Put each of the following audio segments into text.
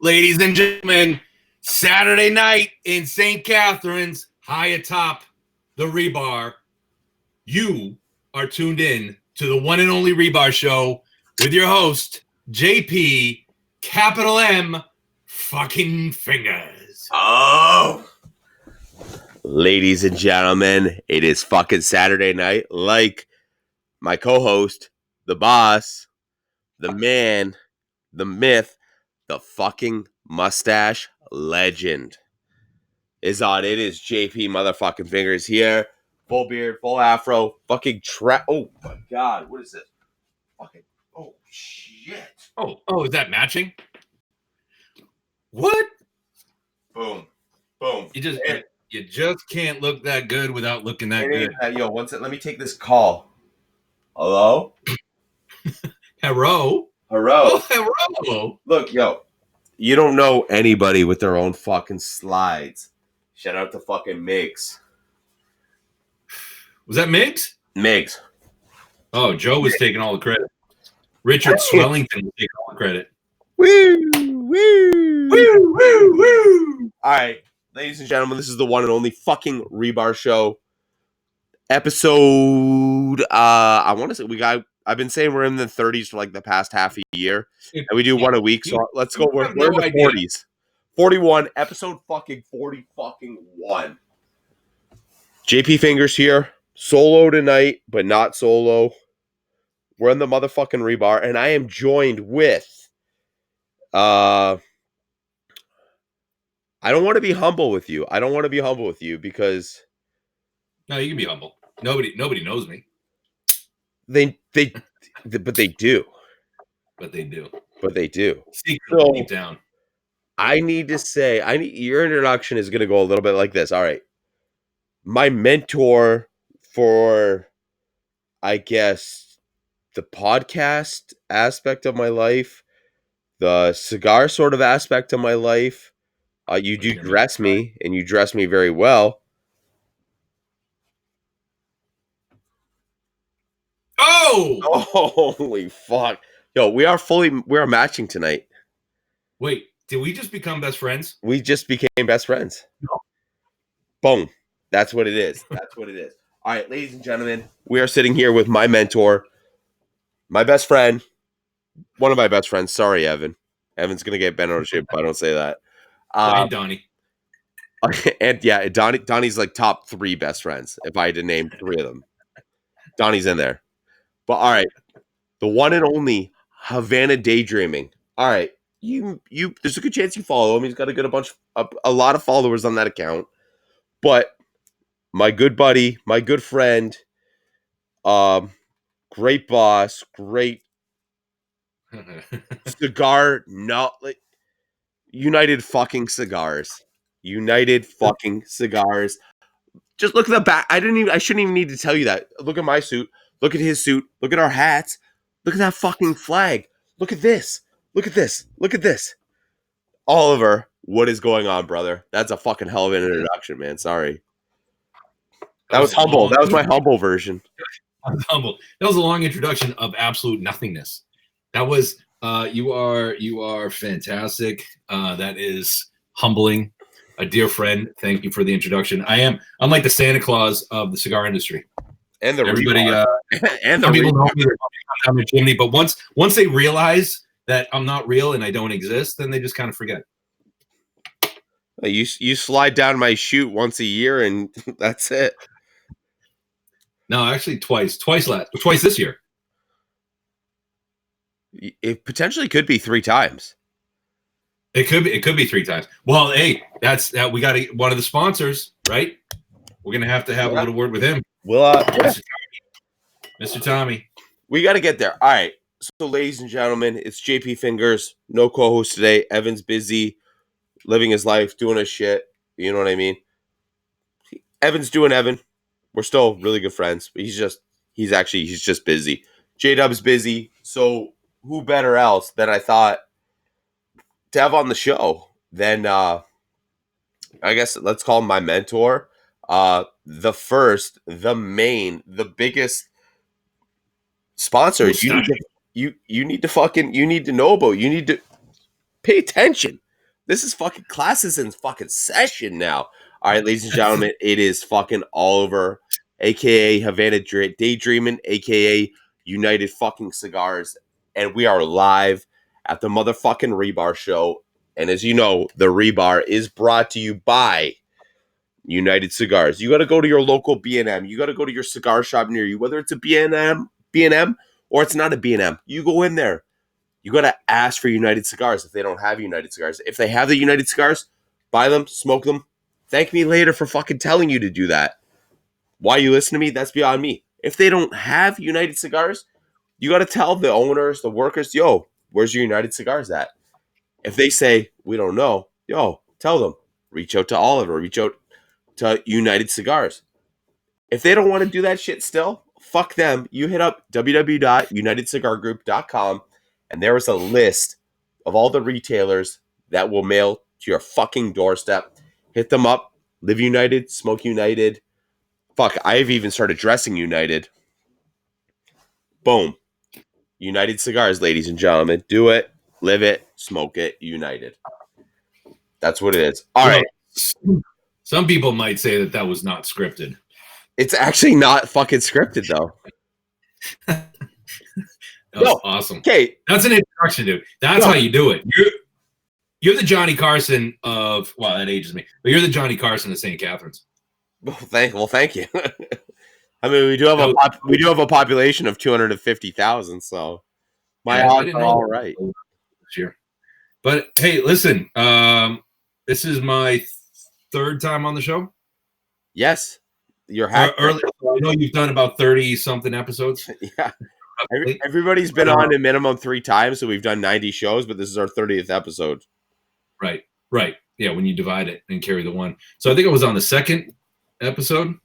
Ladies and gentlemen, Saturday night in St. Catharines, high atop the Rebar. You are tuned in to the one and only Rebar Show with your host, JP, capital M, fucking fingers. Oh! Ladies and gentlemen, it is fucking Saturday night. Like my co-host, the boss, the man, the myth, the fucking mustache legend is on. It is JP motherfucking fingers here. Full beard, full afro, fucking oh my god, what is this? Fucking, oh shit. Oh, is that matching? What? Boom. Boom. You just can't look that good without looking that good. Yo, one second, let me take this call. Hello? Hello? Hello? Oh, hello. Look, yo, you don't know anybody with their own fucking slides. Shout out to fucking Migs. Was that Miggs? Migs. Oh, Joe was taking all the credit. Richard Swellington was taking all the credit. Woo! Woo! Woo, woo, woo! All right, ladies and gentlemen, this is the one and only fucking Rebar Show. Episode, I want to say I've been saying we're in the 30s for like the past half a year, and we do one a week. So let's go. We're in the 40s. 41, episode fucking 40 fucking 1. JP Fingers here, solo tonight, but not solo. We're in the motherfucking Rebar, and I am joined with, I don't want to be humble with you. Because No, you can be humble. Nobody knows me. but they do. But they do. So, Deep down. I need your introduction is going to go a little bit like this. All right. My mentor for, I guess, the podcast aspect of my life, the cigar sort of aspect of my life. You do dress me, and you dress me very well. Oh! Holy fuck. Yo, we are matching tonight. Wait, did we just become best friends? We just became best friends. No. Boom. That's what it is. All right, ladies and gentlemen, we are sitting here with my mentor, my best friend, one of my best friends. Sorry, Evan. Evan's going to get bent out of shape if I don't say that. And Donnie. And yeah, Donnie's like top 3 best friends, if I had to name 3 of them. Donnie's in there. But all right, the one and only Havana Daydreaming. All right, you. There's a good chance you follow him. He's got a lot of followers on that account. But my good buddy, my good friend, great boss, great cigar, United fucking Cigars. Just look at the back. I shouldn't even need to tell you that. Look at my suit. Look at his suit. Look at our hats. Look at that fucking flag. Look at this. Oliver, what is going on, brother? That's a fucking hell of an introduction, man. Sorry. That was humble. That was my humble version. Humble. That was a long introduction of absolute nothingness. That was you are fantastic. That is humbling. A dear friend. Thank you for the introduction. I'm like the Santa Claus of the cigar industry. And everybody and some people know me down the chimney, but once they realize that I'm not real and I don't exist, then they just kind of forget. You slide down my chute once a year and that's it. No, actually twice this year. It potentially could be 3 times. It could be 3 times. Well, hey, that's that. We got one of the sponsors, right? We're gonna have to have a little word with him. Well, Mr. Tommy. We got to get there. All right. So, ladies and gentlemen, it's JP Fingers. No co-host today. Evan's busy, living his life, doing his shit. You know what I mean? Evan's doing Evan. We're still really good friends, but he's just busy. J-Dub's busy. So, who better else than I thought to have on the show than, I guess, let's call him my mentor. The first, the main, the biggest sponsors you need to know about. You need to pay attention. This is fucking classes in fucking session now. All right, ladies and gentlemen, it is fucking Oliver, aka Havana Daydreaming, aka United fucking Cigars, and we are live at the motherfucking Rebar show. And as you know, the Rebar is brought to you by United Cigars. You got to go to your local B&M. You got to go to your cigar shop near you, whether it's a B&M, or it's not a B&M. You go in there. You got to ask for United Cigars if they don't have United Cigars. If they have the United Cigars, buy them, smoke them. Thank me later for fucking telling you to do that. Why you listen to me, that's beyond me. If they don't have United Cigars, you got to tell the owners, the workers, yo, where's your United Cigars at? If they say, we don't know, yo, tell them. Reach out to Oliver. Reach out to United Cigars. If they don't want to do that shit still, fuck them. You hit up www.unitedcigargroup.com and there is a list of all the retailers that will mail to your fucking doorstep. Hit them up. Live United. Smoke United. Fuck, I've even started dressing United. Boom. United Cigars, ladies and gentlemen. Do it. Live it. Smoke it. United. That's what it is. All right. Some people might say that was not scripted. It's actually not fucking scripted, though. That was awesome. Okay. That's an introduction, dude. That's how you do it. You're the Johnny Carson of, well, that ages me, but you're the Johnny Carson of St. Catharines. Well, thank you. I mean, we do have a population of 250,000, so my odds are all right this year. But hey, listen, this is my third time on the show. Yes, you're happy. I know you've done about 30-something episodes. Yeah. Everybody's been on a minimum 3 times, so we've done 90 shows, but this is our 30th episode. Right. Yeah, when you divide it and carry the one. So I think I was on the second episode.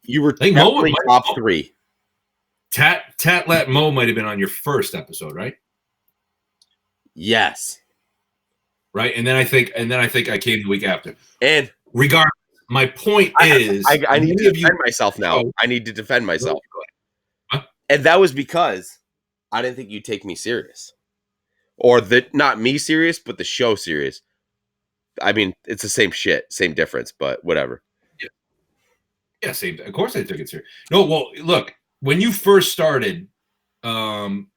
You were definitely top 3. Tat Mo might have been on your first episode, right? Yes. Right, and then I think I came the week after. And regardless, my point is, I need to defend myself now. I need to defend myself. Huh? And that was because I didn't think you'd take me serious. Or not me serious, but the show serious. I mean, it's the same shit, same difference, but whatever. Yeah, same. Of course I took it serious. No, well, look, when you first started, you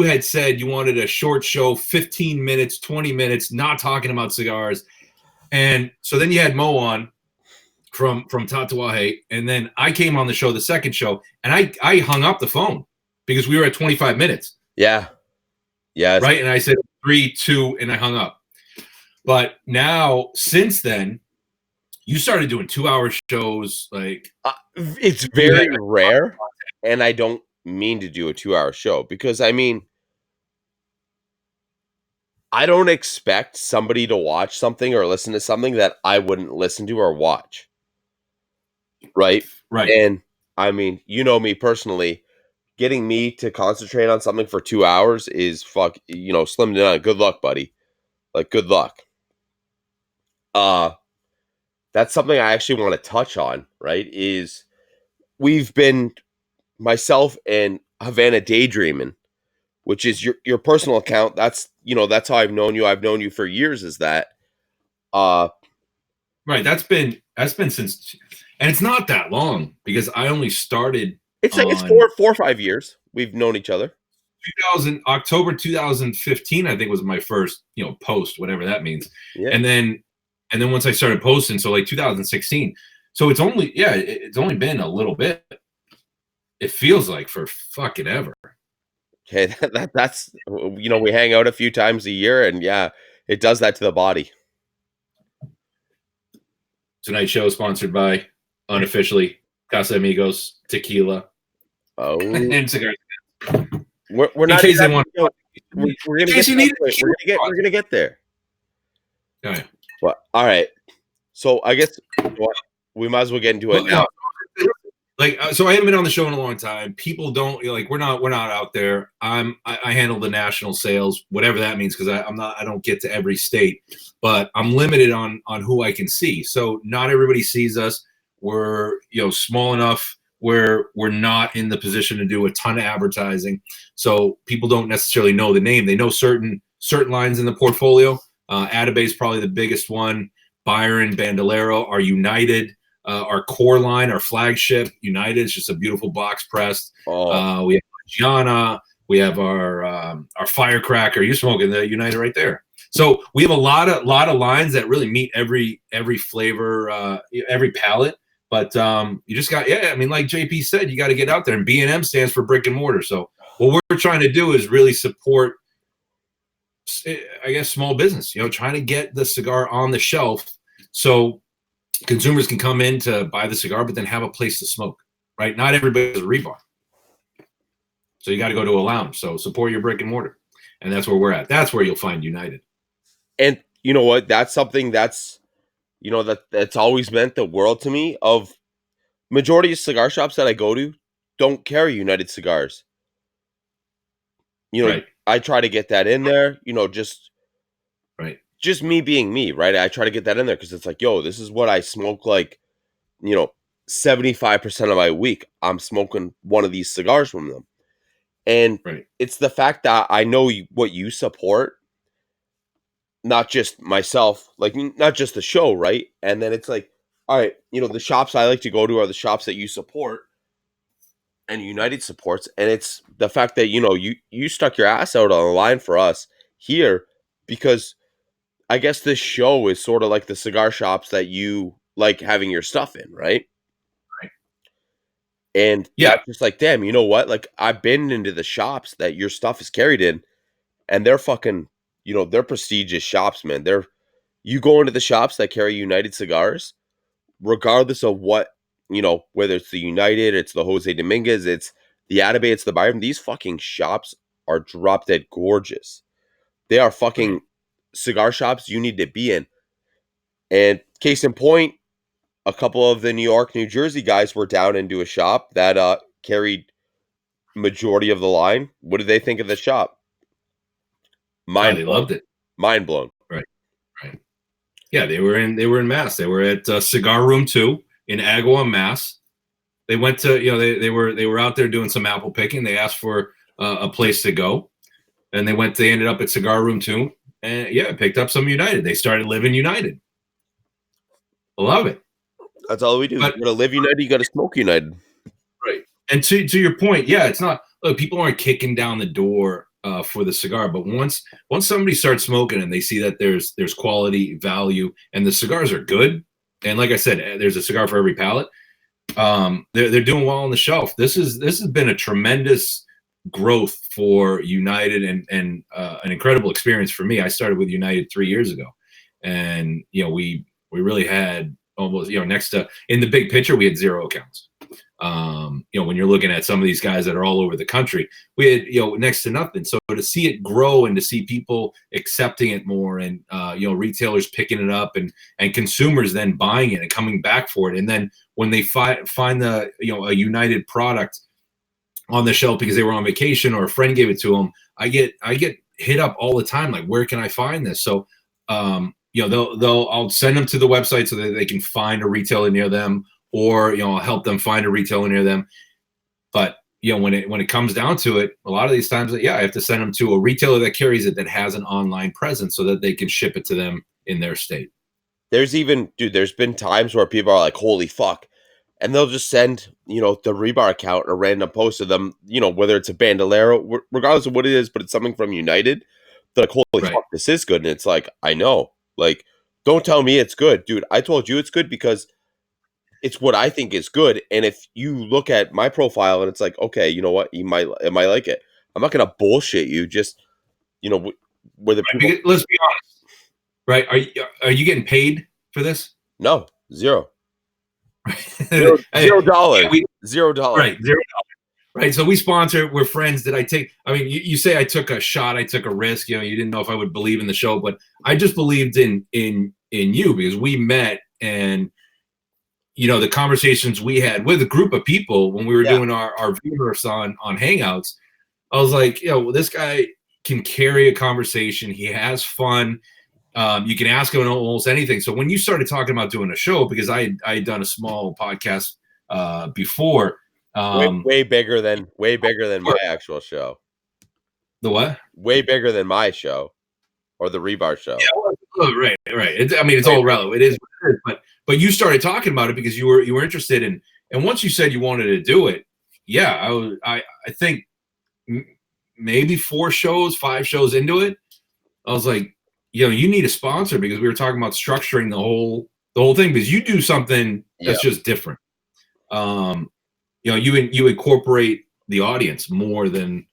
had said you wanted a short show, 15 minutes, 20 minutes, not talking about cigars. And so then you had Mo on from Tatawahe, and then I came on the show, the second show, and I hung up the phone because we were at 25 minutes. Yeah. Yes. Right. And I said 3, 2, and I hung up. But now, since then, you started doing 2-hour shows. Like it's very rare, and I don't mean to do a 2-hour show because I mean, I don't expect somebody to watch something or listen to something that I wouldn't listen to or watch. Right. And I mean, you know me personally, getting me to concentrate on something for 2 hours is slim to none. Good luck, buddy. Like, good luck. That's something I actually want to touch on, right? Is we've been, myself and Havana Daydreaming, which is your personal account. That's how I've known you. I've known you for years. Is that right? That's been since, and it's not that long because I only started. It's 4 or 5 years we've known each other. October 2015, I think, was my first post, whatever that means. Yeah. And then once I started posting, so like 2016. So it's only been a little bit. It feels like for fucking ever. Okay, that's we hang out a few times a year, and yeah, it does that to the body. Tonight's show is sponsored by, unofficially, Casa Amigos Tequila. Oh, and cigars. We're not. In case they want. We're gonna get there. Oh, yeah. Well, all right. So I guess we might as well get into it now. So I haven't been on the show in a long time. People don't we're not out there. I handle the national sales, whatever that means, because I don't get to every state, but I'm limited on who I can see. So not everybody sees us. We're small enough where we're not in the position to do a ton of advertising. So people don't necessarily know the name. They know certain certain lines in the portfolio. Atabay is probably the biggest one. Byron, Bandolero, our United, our core line, our flagship United. It's just a beautiful box pressed. We have Gianna. We have our Firecracker. You're smoking the United right there. So we have a lot of lines that really meet every flavor, every palate. But you just got, I mean, like JP said, you got to get out there. And B&M stands for brick and mortar. So what we're trying to do is really support, I guess, small business, trying to get the cigar on the shelf so consumers can come in to buy the cigar, but then have a place to smoke, right? Not everybody's a Rebar. So you got to go to a lounge. So support your brick and mortar. And that's where we're at. That's where you'll find United. And you know what? That's something that's, that's always meant the world to me. Of majority of cigar shops that I go to don't carry United cigars. Right. I try to get that in there, just me being me, right? I try to get that in there because it's like, this is what I smoke, like, 75% of my week. I'm smoking one of these cigars from them. And it's the fact that I know what you support, not just myself, like not just the show, right? And then it's like, all right, the shops I like to go to are the shops that you support and United supports. And it's the fact that, you stuck your ass out on the line for us here because I guess this show is sort of like the cigar shops that you like having your stuff in, right? And that's just like, damn, you know what? Like, I've been into the shops that your stuff is carried in, and they're fucking, they're prestigious shops, man. You go into the shops that carry United cigars, regardless of what, whether it's the United, it's the Jose Dominguez, it's the Atabay, it's the Byron. These fucking shops are drop dead gorgeous. They are fucking cigar shops you need to be in. And case in point, a couple of the New York, New Jersey guys were down into a shop that carried majority of the line. What did they think of the shop? They loved it. Mind blown. Right. Yeah, they were in Mass. They were at Cigar Room 2 in Agawam, Mass. They went to, they were out there doing some apple picking. They asked for a place to go, and they ended up at Cigar Room 2, and picked up some United. They started living United. I love it. That's all we do. You got to live United. You got to smoke United. Right. And to your point, it's not. Look, people aren't kicking down the door for the cigar, but once somebody starts smoking and they see that there's quality, value, and the cigars are good, and like I said, there's a cigar for every palate. They're doing well on the shelf. This has been a tremendous growth for United and an incredible experience for me. I started with United 3 years ago, and we really had almost next to, in the big picture, we had 0 accounts. When you're looking at some of these guys that are all over the country, we had next to nothing. So to see it grow and to see people accepting it more, and retailers picking it up, and consumers then buying it and coming back for it, and then when they find the a United product on the shelf because they were on vacation or a friend gave it to them, I get hit up all the time, like, where can I find this? So I'll send them to the website so that they can find a retailer near them, or I'll help them find a retailer near them. But when it comes down to it, a lot of these times, I have to send them to a retailer that carries it, that has an online presence, so that they can ship it to them in their state. There's been times where people are like, holy fuck, and they'll just send the Rebar account a random post of them, whether it's a Bandolero, regardless of what it is, but it's something from United. They're like, holy fuck, this is good. And it's like, I know, like, don't tell me it's good, dude. I told you it's good because it's what I think is good. And if you look at my profile and it's like, okay, you know what, it might like it. I'm not gonna bullshit you. Just where the people. Let's be honest, right? Are you getting paid for this? No, zero. $0. $0. Right, $0. Right. So we sponsor. We're friends. Did I take? I mean, you say I took a shot. I took a risk. You didn't know if I would believe in the show, but I just believed in you, because we met, and the conversations we had with a group of people when we were doing our viewers on Hangouts. I was like, this guy can carry a conversation. He has fun. You can ask him almost anything. So when you started talking about doing a show, because I had done a small podcast before. Way bigger than my actual show. The what? Way bigger than my show. or the Rebar show. Yeah, well, right. It's all relevant. It is what it is. But you started talking about it because you were interested in, and once you said you wanted to do it, yeah, I think maybe 5 shows into it, I was like, you need a sponsor, because we were talking about structuring the whole thing, because you do something that's just different. You incorporate the audience more than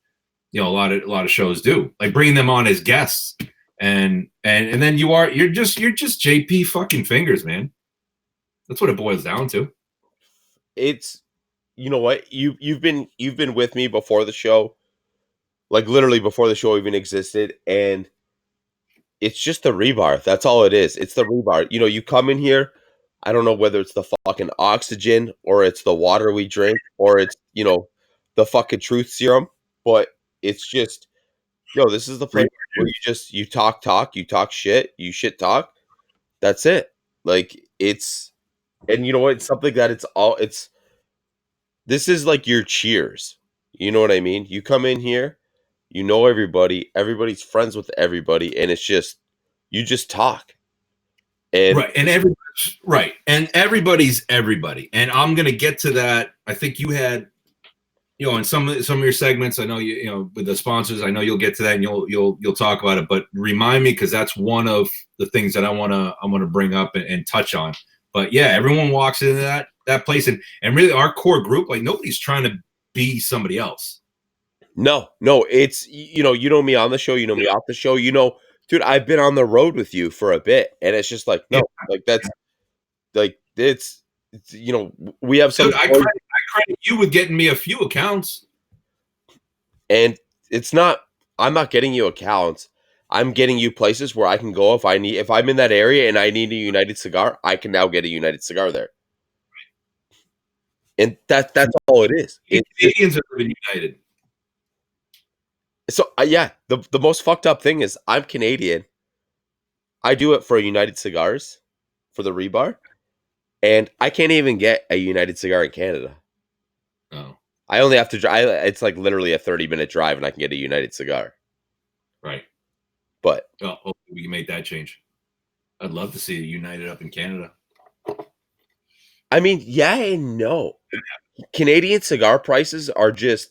a lot of shows do, like bringing them on as guests, and then you're just JP fucking Fingers, man. That's what it boils down to. It's, you know what, you've been with me before the show, like literally before the show even existed, and it's just the Rebar. That's all it is. It's the Rebar. You come in here, I don't know whether it's the fucking oxygen or it's the water we drink or it's, the fucking truth serum, but it's just, this is the place where you talk, you talk shit, you shit talk. That's it. Like, and you know what? It's something that this is like your Cheers. You know what I mean? You come in here, everybody's friends with everybody, and it's just, you just talk. And everybody's everybody. And I'm gonna get to that. I think you had, in some of your segments, I know with the sponsors, I know you'll get to that and you'll talk about it. But remind me, because that's one of the things that I want to bring up and touch on. But yeah, everyone walks into that place, and really our core group, like, nobody's trying to be somebody else. No, it's, you know me on the show, you know me off the show, dude, I've been on the road with you for a bit, and it's just like, no, like that's like, it's we have some. Dude, I credit you with getting me a few accounts, and I'm not getting you accounts. I'm getting you places where I can go if I'm in that area and I need a United cigar, I can now get a United cigar there. And that's all it is. Canadians are living United. So yeah, the most fucked up thing is I'm Canadian. I do it for United Cigars, for the Rebar, and I can't even get a United cigar in Canada. Oh. I only have to drive. It's like literally a 30-minute drive, and I can get a United cigar. Right. But hopefully we can make that change. I'd love to see a United up in Canada. I mean, yeah and no. Canadian cigar prices are just,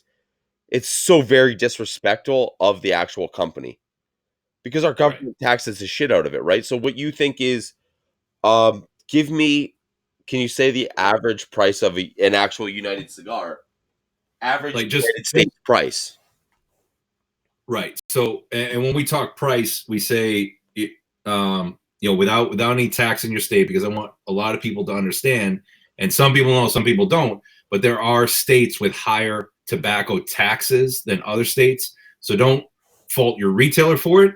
it's so very disrespectful of the actual company, because our government taxes the shit out of it, right? So what you think is, can you say the average price of an actual United cigar? Average, like, just United States price. Right. So, and when we talk price, we say, without any tax in your state, because I want a lot of people to understand, and some people know, some people don't, but there are states with higher tobacco taxes than other states. So don't fault your retailer for it.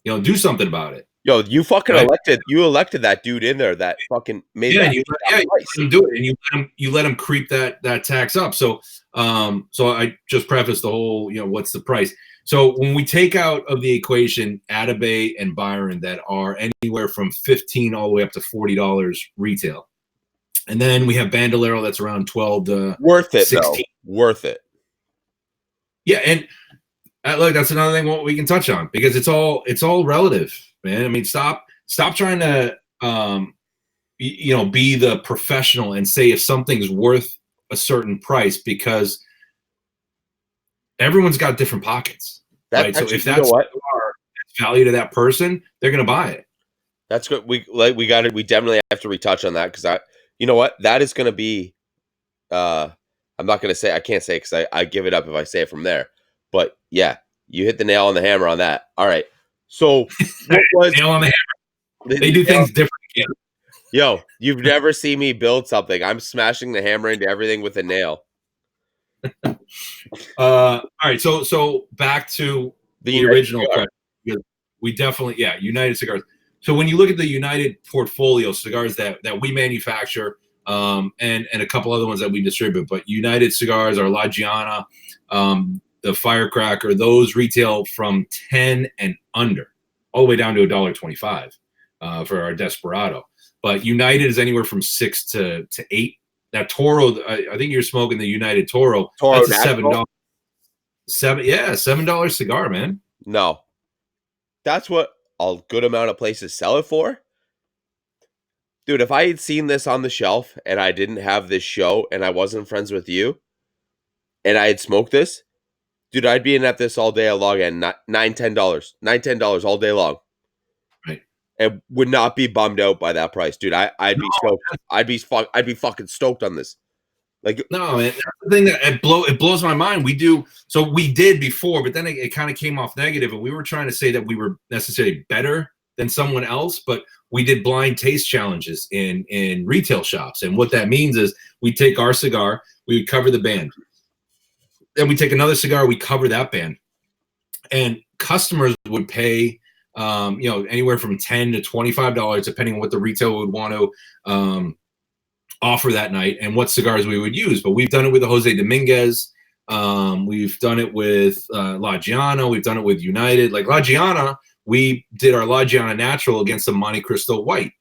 Do something about it. Yo, you fucking elected that dude in there that fucking made that. You let him do it, and you let him creep that tax up. So I just preface the whole, what's the price? So when we take out of the equation Atabey and Byron, that are anywhere from $15 all the way up to $40 retail, and then we have Bandolero that's around 12 to worth it, 16. Though. Worth it. Yeah, and look, that's another thing we can touch on, because it's all relative, man. I mean, stop trying to be the professional and say if something's worth a certain price, because everyone's got different pockets, right? So if that's value to that person, they're gonna buy it. That's good. We definitely have to retouch on that, because you know what, that is gonna be. I'm not gonna say, I can't say, because I give it up if I say it from there. But yeah, you hit the nail on the hammer on that. All right. So what was nail on the hammer? They do things different. Yeah. Yo, you've never seen me build something. I'm smashing the hammer into everything with a nail. All right. So back to the original question. We definitely, United Cigars. So when you look at the United portfolio cigars that we manufacture, and a couple other ones that we distribute, but United Cigars, our La Giana, the Firecracker, those retail from 10 and under, all the way down to $1.25 for our Desperado. But United is anywhere from 6 to 8. That Toro, I think you're smoking the United Toro. That's a $7 cigar, man. No, that's what a good amount of places sell it for. Dude, if I had seen this on the shelf and I didn't have this show and I wasn't friends with you and I had smoked this, dude, I'd be in at this all day long and $9, $10, $9, $10 all day long. Right. And would not be bummed out by that price, dude. I'd No, be stoked. I'd be fucking stoked on this. Like, no, man. That's the thing that it blows my mind. We did before, but then it kind of came off negative, and we were trying to say that we were necessarily better than someone else, but we did blind taste challenges in retail shops, and what that means is we take our cigar, we would cover the band, then we take another cigar, we cover that band, and customers would pay anywhere from $10 to $25 depending on what the retailer would want to offer that night and what cigars we would use. But we've done it with the Jose Dominguez, we've done it with La Giana, we've done it with United. Like La Giana, we did our La Giana Natural against the Monte Cristo White.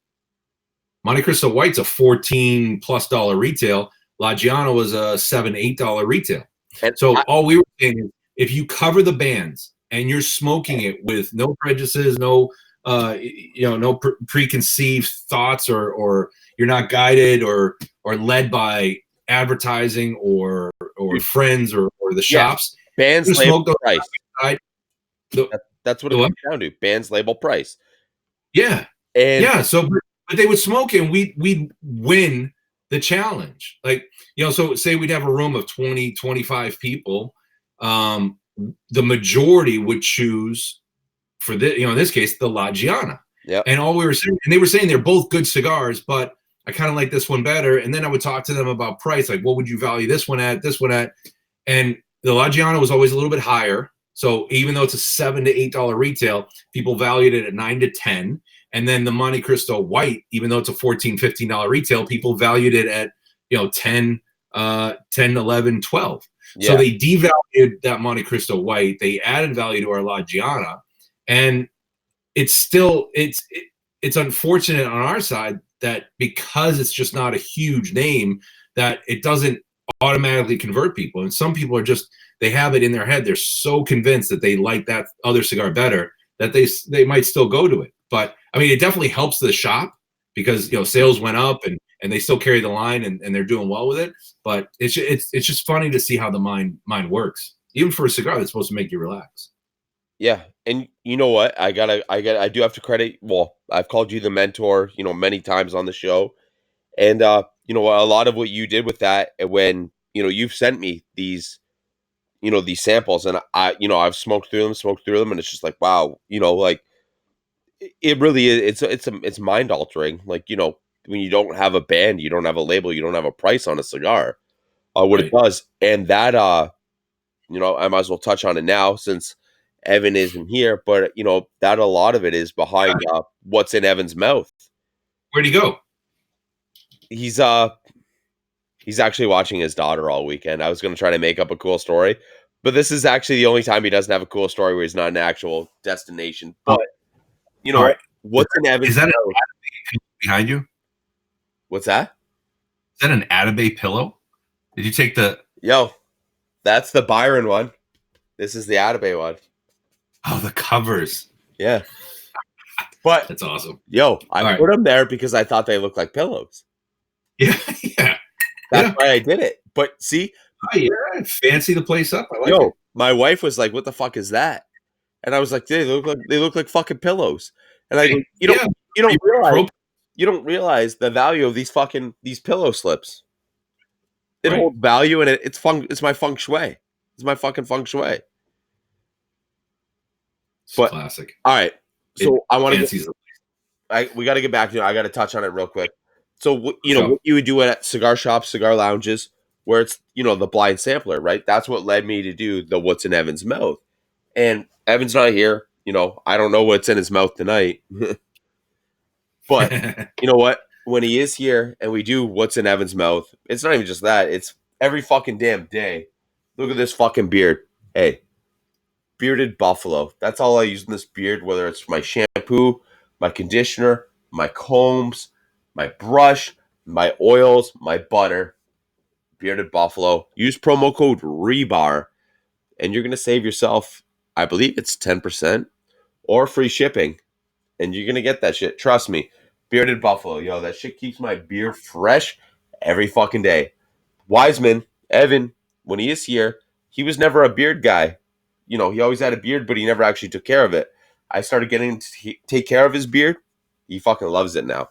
Monte Cristo White's a $14+ retail. La Giana was a $7-8 retail. and So all we were saying is, if you cover the bands and you're smoking it with no prejudices, no preconceived thoughts, or you're not guided or led by advertising or friends or the shops. bands You label smoke those price. outside. That's what it comes down to. Bands label price. Yeah, And yeah. So, but they would smoke it, and we'd win the challenge. Like, so say we'd have a room of 20, 25 people. The majority would choose for this, in this case, the La Giana. yeah, And all we were saying, and they were saying they're both good cigars, but I kind of like this one better. And then I would talk to them about price, like what would you value this one at, and the La Giana was always a little bit higher. So even though it's a $7 to $8 retail, people valued it at 9 to 10. And then the Monte Cristo White, even though it's a $14, $15 retail, people valued it at 10, 11, 12. yeah. So they devalued that Monte Cristo White. They added value to our La Giana, and it's unfortunate on our side that because it's just not a huge name, that it doesn't automatically convert people. And some people are just, they have it in their head. They're so convinced that they like that other cigar better that they might still go to it. But I mean, it definitely helps the shop because sales went up and they still carry the line and they're doing well with it. But it's just funny to see how the mind works, even for a cigar that's supposed to make you relax. Yeah, and you know what? I do have to credit. Well, I've called you the mentor, many times on the show, and a lot of what you did with that, when you've sent me these, these samples, and I've smoked through them, and it's just like, wow, like it really is. It's mind altering. Like, when you don't have a band, you don't have a label, you don't have a price on a cigar, what it Right. does, and that I might as well touch on it now since Evan isn't here, but that a lot of it is behind what's in Evan's mouth. Where'd he go? He's actually watching his daughter all weekend. I was going to try to make up a cool story, but this is actually the only time he doesn't have a cool story where he's not an actual destination. But All right. what's in Evan's Is that mouth? behind you? What's that? Is that an Atabay pillow? Did you take the? Yo, that's the Byron one. This is the Atabay one. Oh, the covers. Yeah. But That's awesome. Yo, I All put right. them there because I thought they looked like pillows. Yeah, yeah. That's why I did it. But see, Oh, yeah. Fancy the place up. I like it. my wife was like, "What the fuck is that?" And I was like, "They look like fucking pillows." And I go, you don't realize the value of these pillow slips. It Right. holds value, and it's my feng shui. It's my fucking feng shui. It's But classic. all right, so I want to. Fancy's We got to get back to it. I got to touch on it real quick. So what Sure. what you would do at cigar shops, cigar lounges, where it's the blind sampler, right? That's what led me to do the what's in Evan's mouth. And Evan's not here. I don't know what's in his mouth tonight. But you know what? When he is here and we do what's in Evan's mouth, it's not even just that. It's every fucking damn day. Look at this fucking beard. Hey, bearded buffalo. That's all I use in this beard, whether it's my shampoo, my conditioner, my combs, my brush, my oils, my butter. Bearded buffalo. Use promo code Rebar, and you're going to save yourself, I believe it's 10% or free shipping. and you're gonna get that shit. Trust me. Bearded Buffalo, yo, that shit keeps my beard fresh every fucking day. Wiseman, Evan, when he is here, he was never a beard guy. You know, he always had a beard, but he never actually took care of it. I started getting to take care of his beard. He fucking loves it now.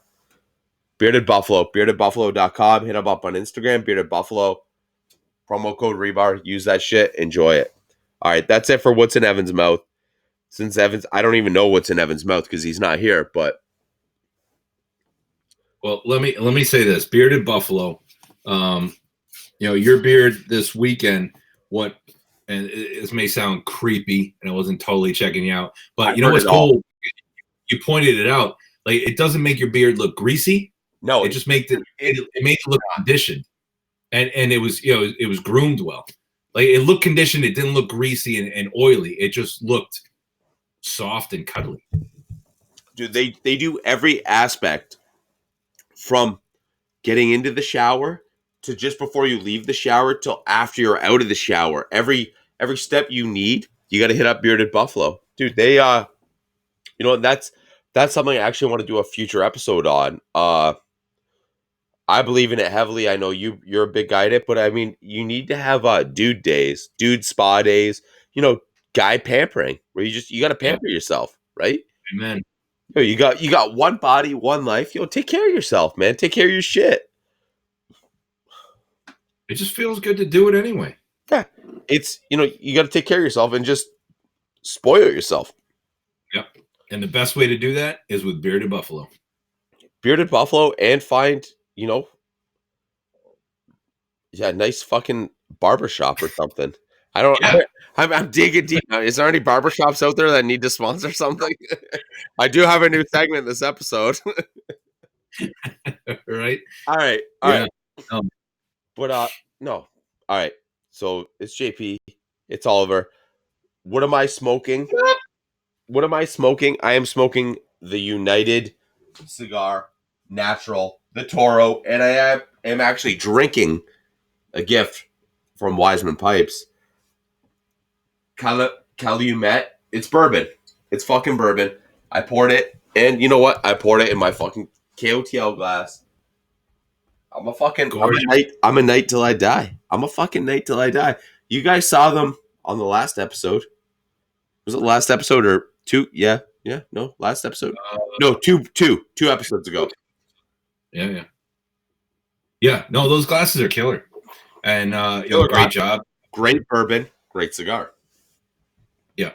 Bearded Buffalo, beardedbuffalo.com. Hit him up on Instagram, Bearded Buffalo. Promo code Rebar. Use that shit. Enjoy it. All right, that's it for what's in Evan's mouth. Since Evan's, I don't even know what's in Evan's mouth because he's not here. But well, let me say this: Bearded Buffalo. Your beard this weekend. What? And this may sound creepy, and I wasn't totally checking you out, but you know what's cool? You pointed it out. Like, it doesn't make your beard look greasy. No, it just makes it makes it look conditioned, and it was it was groomed well. Like, it looked conditioned. It didn't look greasy and oily. It just looked soft and cuddly. Dude, they do every aspect from getting into the shower to just before you leave the shower till after you're out of the shower. Every step you need, you got to hit up Bearded Buffalo. Dude, they that's something I actually want to do a future episode on. I believe in it heavily. I know you're a big guy at it, but I mean, you need to have dude days, dude spa days, guy pampering where you got to pamper yourself, right? Amen. You got one body, one life. Take care of yourself, man. Take care of your shit. It just feels good to do it anyway. Yeah. It's, you got to take care of yourself and just spoil yourself. Yep. And the best way to do that is with Bearded Buffalo. Bearded Buffalo, and find, nice fucking barbershop or something. I don't. Yeah. I'm digging deep. Is there any barbershops out there that need to sponsor something? I do have a new segment this episode. Right. All right. But no. All right. So it's JP. It's Oliver. What am I smoking? What am I smoking? I am smoking the United Cigar Natural, the Toro, and I am actually drinking a gift from Wiseman Pipes. Calumet. It's bourbon. It's fucking bourbon. I poured it, and you know what? I poured it in my fucking KOTL glass. I'm a night till I die. I'm a fucking night till I die. You guys saw them on the last episode. Was it the last episode or two? Yeah. No, last episode. No, two episodes ago. Yeah. No, those glasses are killer. And great job. Great bourbon. Great cigar. Yeah.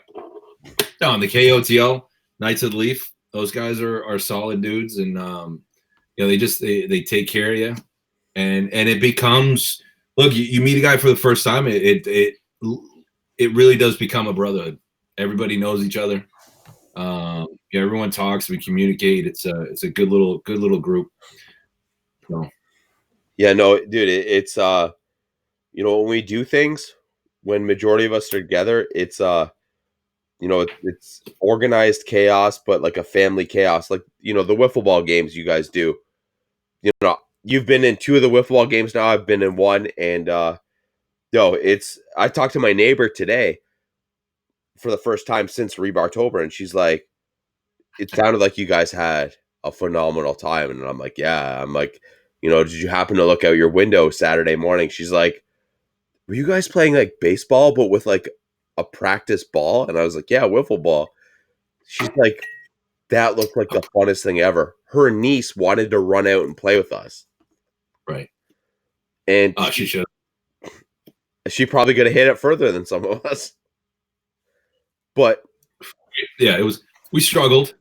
No, and the KOTL Knights of the Leaf. Those guys are solid dudes, and they take care of you, and it becomes, look, you meet a guy for the first time, it really does become a brotherhood. Everybody knows each other. Everyone talks. We communicate. It's a good little group. So. Yeah, no, dude, it's when we do things, when majority of us are together, it's it's organized chaos, but like a family chaos, like the wiffle ball games you guys do. You've been in 2 of the wiffle ball games now. I've been in 1, and I talked to my neighbor today for the first time since Rebartober, and she's like, it sounded like you guys had a phenomenal time. And I'm like, yeah. I'm like, did you happen to look out your window Saturday morning? She's like, were you guys playing like baseball, but with like a practice ball? And I was like, yeah, wiffle ball. She's like, that looked like the funnest thing ever. Her niece wanted to run out and play with us. Right. And she should. She probably could have hit it further than some of us. But yeah, we struggled.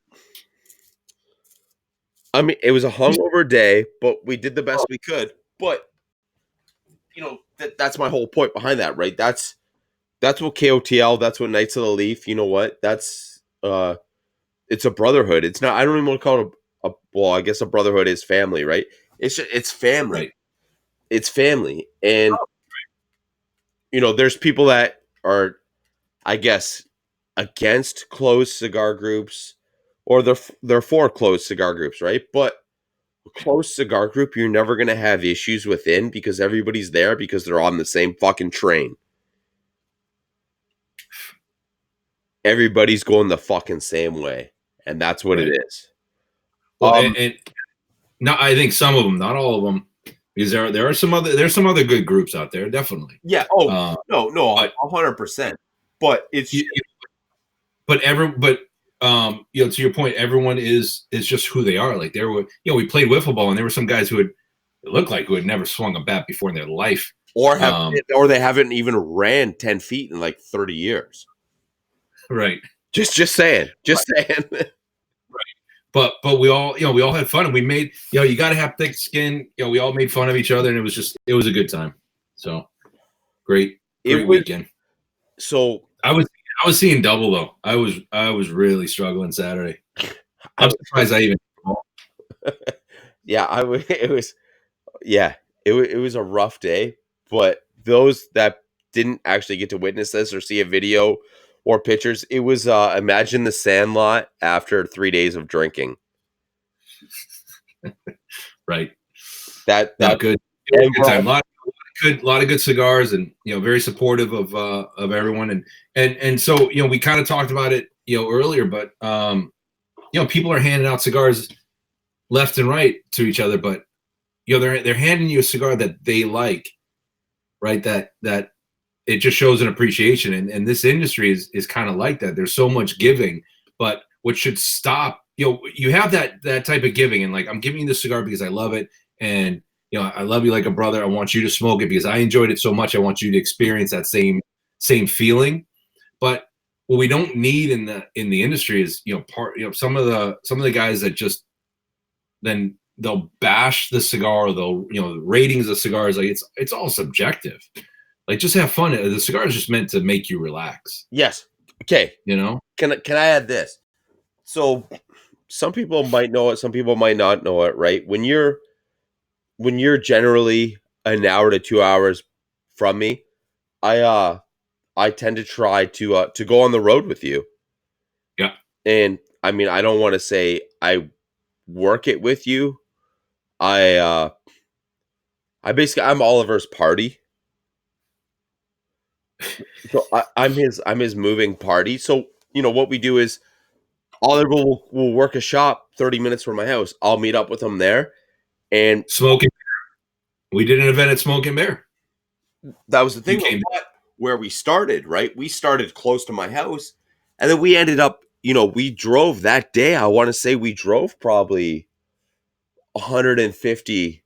I mean, it was a hungover day, but we did the best we could. But that's my whole point behind that, right? That's what KOTL, that's what Knights of the Leaf, you know what? That's it's a brotherhood. It's not, I don't even want to call it well, I guess a brotherhood is family, right? It's family. Right. It's family. And there's people that are, I guess, against closed cigar groups, or they're for closed cigar groups, right? But a closed cigar group, you're never going to have issues within because everybody's there because they're on the same fucking train. Everybody's going the fucking same way. and that's what it Right. is. Well, and no, I think some of them, not all of them, because there are some other good groups out there, definitely. Yeah. Oh, Uh, no, but 100%. But it's you, to your point, everyone is just who they are. Like there were, we played wiffle ball, and there were some guys who had never swung a bat before in their life, or they haven't even ran 10 feet in like 30 years. right? Just saying. But we all had fun, and we made, you got to have thick skin. We all made fun of each other, and it was a good time. So great weekend. So I was seeing double though. I was really struggling Saturday. I'm surprised I even. Yeah, it was a rough day, but those that didn't actually get to witness this or see a video or pictures, it was imagine the Sandlot after 3 days of drinking. Right. That Good. It was a good time. A lot of good cigars, and very supportive of everyone, and so we kind of talked about it earlier, but people are handing out cigars left and right to each other, but they're handing you a cigar that they like, right? That it just shows an appreciation, and this industry is kind of like that. There's so much giving, but what should stop, you have that type of giving, and like, I'm giving you this cigar because I love it, and I love you like a brother. I want you to smoke it because I enjoyed it so much. I want you to experience that same feeling. But what we don't need in the industry is some of the guys that just then they'll bash the cigar. They'll the ratings of cigars, like it's all subjective. Like, just have fun. The cigar is just meant to make you relax. Yes. Okay. Can I add this? So some people might know it, some people might not know it, right? When you're generally an hour to 2 hours from me, I tend to try to go on the road with you. Yeah. And I mean, I don't want to say I work it with you. I'm Oliver's party. So I'm his moving party. So, what we do is Oliver will work a shop 30 minutes from my house. I'll meet up with him there. And Smoking Bear. We did an event at Smoking Bear. That was the thing where we started, right? We started close to my house, and then we ended up, we drove that day. I want to say we drove probably 150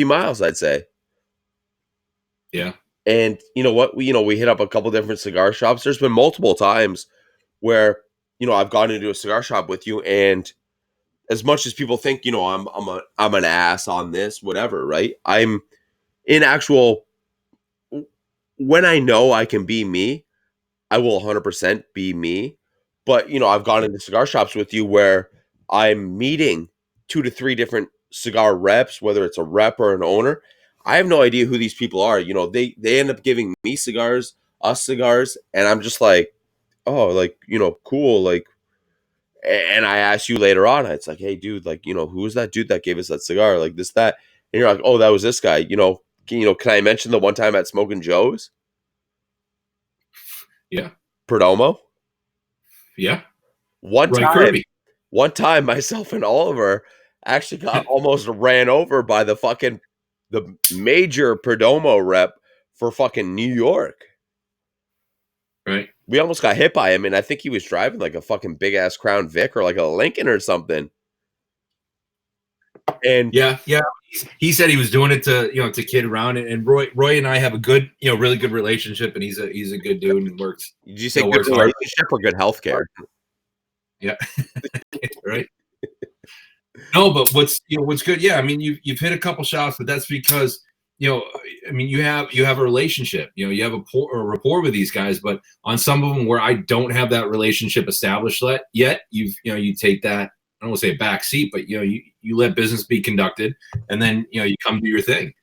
miles, I'd say. Yeah. And you know what? We hit up a couple different cigar shops. There's been multiple times where, I've gone into a cigar shop with you, and as much as people think, I'm an ass on this, whatever, right? I'm in actual, when I know I can be me, I will 100% be me. But, I've gone into cigar shops with you where I'm meeting 2 to 3 different cigar reps, whether it's a rep or an owner. I have no idea who these people are. They end up giving me cigars, us cigars, and I'm just like, oh, like, cool. Like, and I ask you later on, it's like, hey, dude, like, who was that dude that gave us that cigar? Like this, that. And you're like, oh, that was this guy. Can I mention the one time at Smoking Joe's? Yeah. Perdomo? Yeah. One time, myself and Oliver actually got almost ran over by the major Perdomo rep for fucking New York. Right. We almost got hit by him, and I think he was driving like a fucking big ass Crown Vic or like a Lincoln or something. And yeah, he said he was doing it to kid around, and Roy and I have a good, really good relationship, and he's a good dude and works. Did you say good relationship or good healthcare? Yeah. Right. No, but what's good? Yeah, I mean, you've hit a couple shots, but that's because I mean, you have a relationship. You have a rapport with these guys, but on some of them where I don't have that relationship established yet, you take that, I don't want to say a back seat, but you let business be conducted, and then you come do your thing.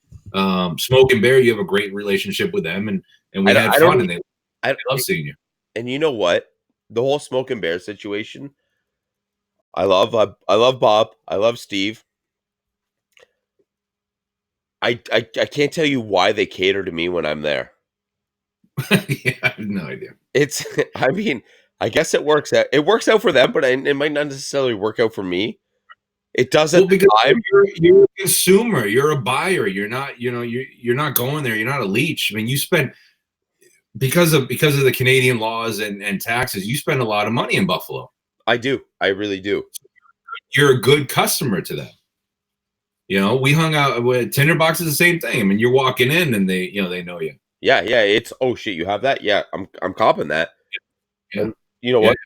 Smoke and Bear, you have a great relationship with them, and we had fun, and they love seeing you. And you know what? The whole Smoke and Bear situation, I love Bob. I love Steve. I can't tell you why they cater to me when I'm there. Yeah, I have no idea. I mean, I guess it works out. It works out for them, but it might not necessarily work out for me. It does at Well, the because time. you're a consumer, you're a buyer. You're not, you're not going there. You're not a leech. I mean, you spend because of the Canadian laws and taxes. You spend a lot of money in Buffalo. I do. I really do. You're a good customer to them. We hung out with Tinderbox is the same thing. I mean, you're walking in and they know you. Yeah, yeah. It's oh shit, you have that? Yeah, I'm copping that. Yeah. And you know Yeah. what?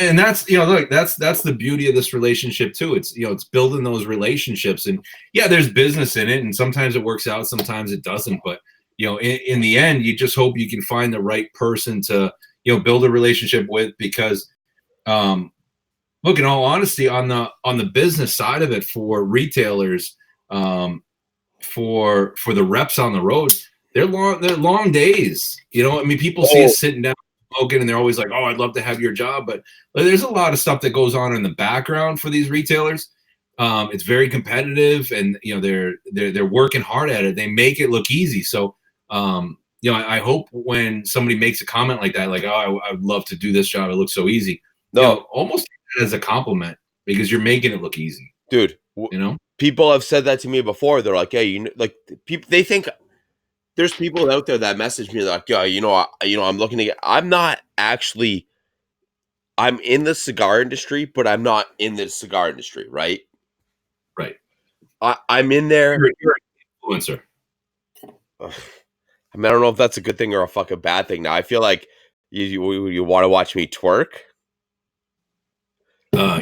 And that's look, that's the beauty of this relationship too. It's it's building those relationships, and yeah, there's business in it, and sometimes it works out, sometimes it doesn't. But in the end, you just hope you can find the right person to build a relationship with, because look, in all honesty, on the business side of it for retailers, for the reps on the road, they're long days. I mean, people see Oh, us sitting down smoking, and they're always like, "Oh, I'd love to have your job," but there's a lot of stuff that goes on in the background for these retailers. It's very competitive, and they're working hard at it. They make it look easy. So, I hope when somebody makes a comment like that, like, "Oh, I would love to do this job. It looks so easy," no, almost as a compliment, because you're making it look easy. dude. People have said that to me before. They're like, "Hey, like people." They think there's people out there that message me like, "Yeah, I'm looking to get." I'm not actually. I'm in the cigar industry, but I'm not in the cigar industry, right? Right. I'm in there. You're an influencer. I mean, I don't know if that's a good thing or a fucking bad thing. Now I feel like you want to watch me twerk.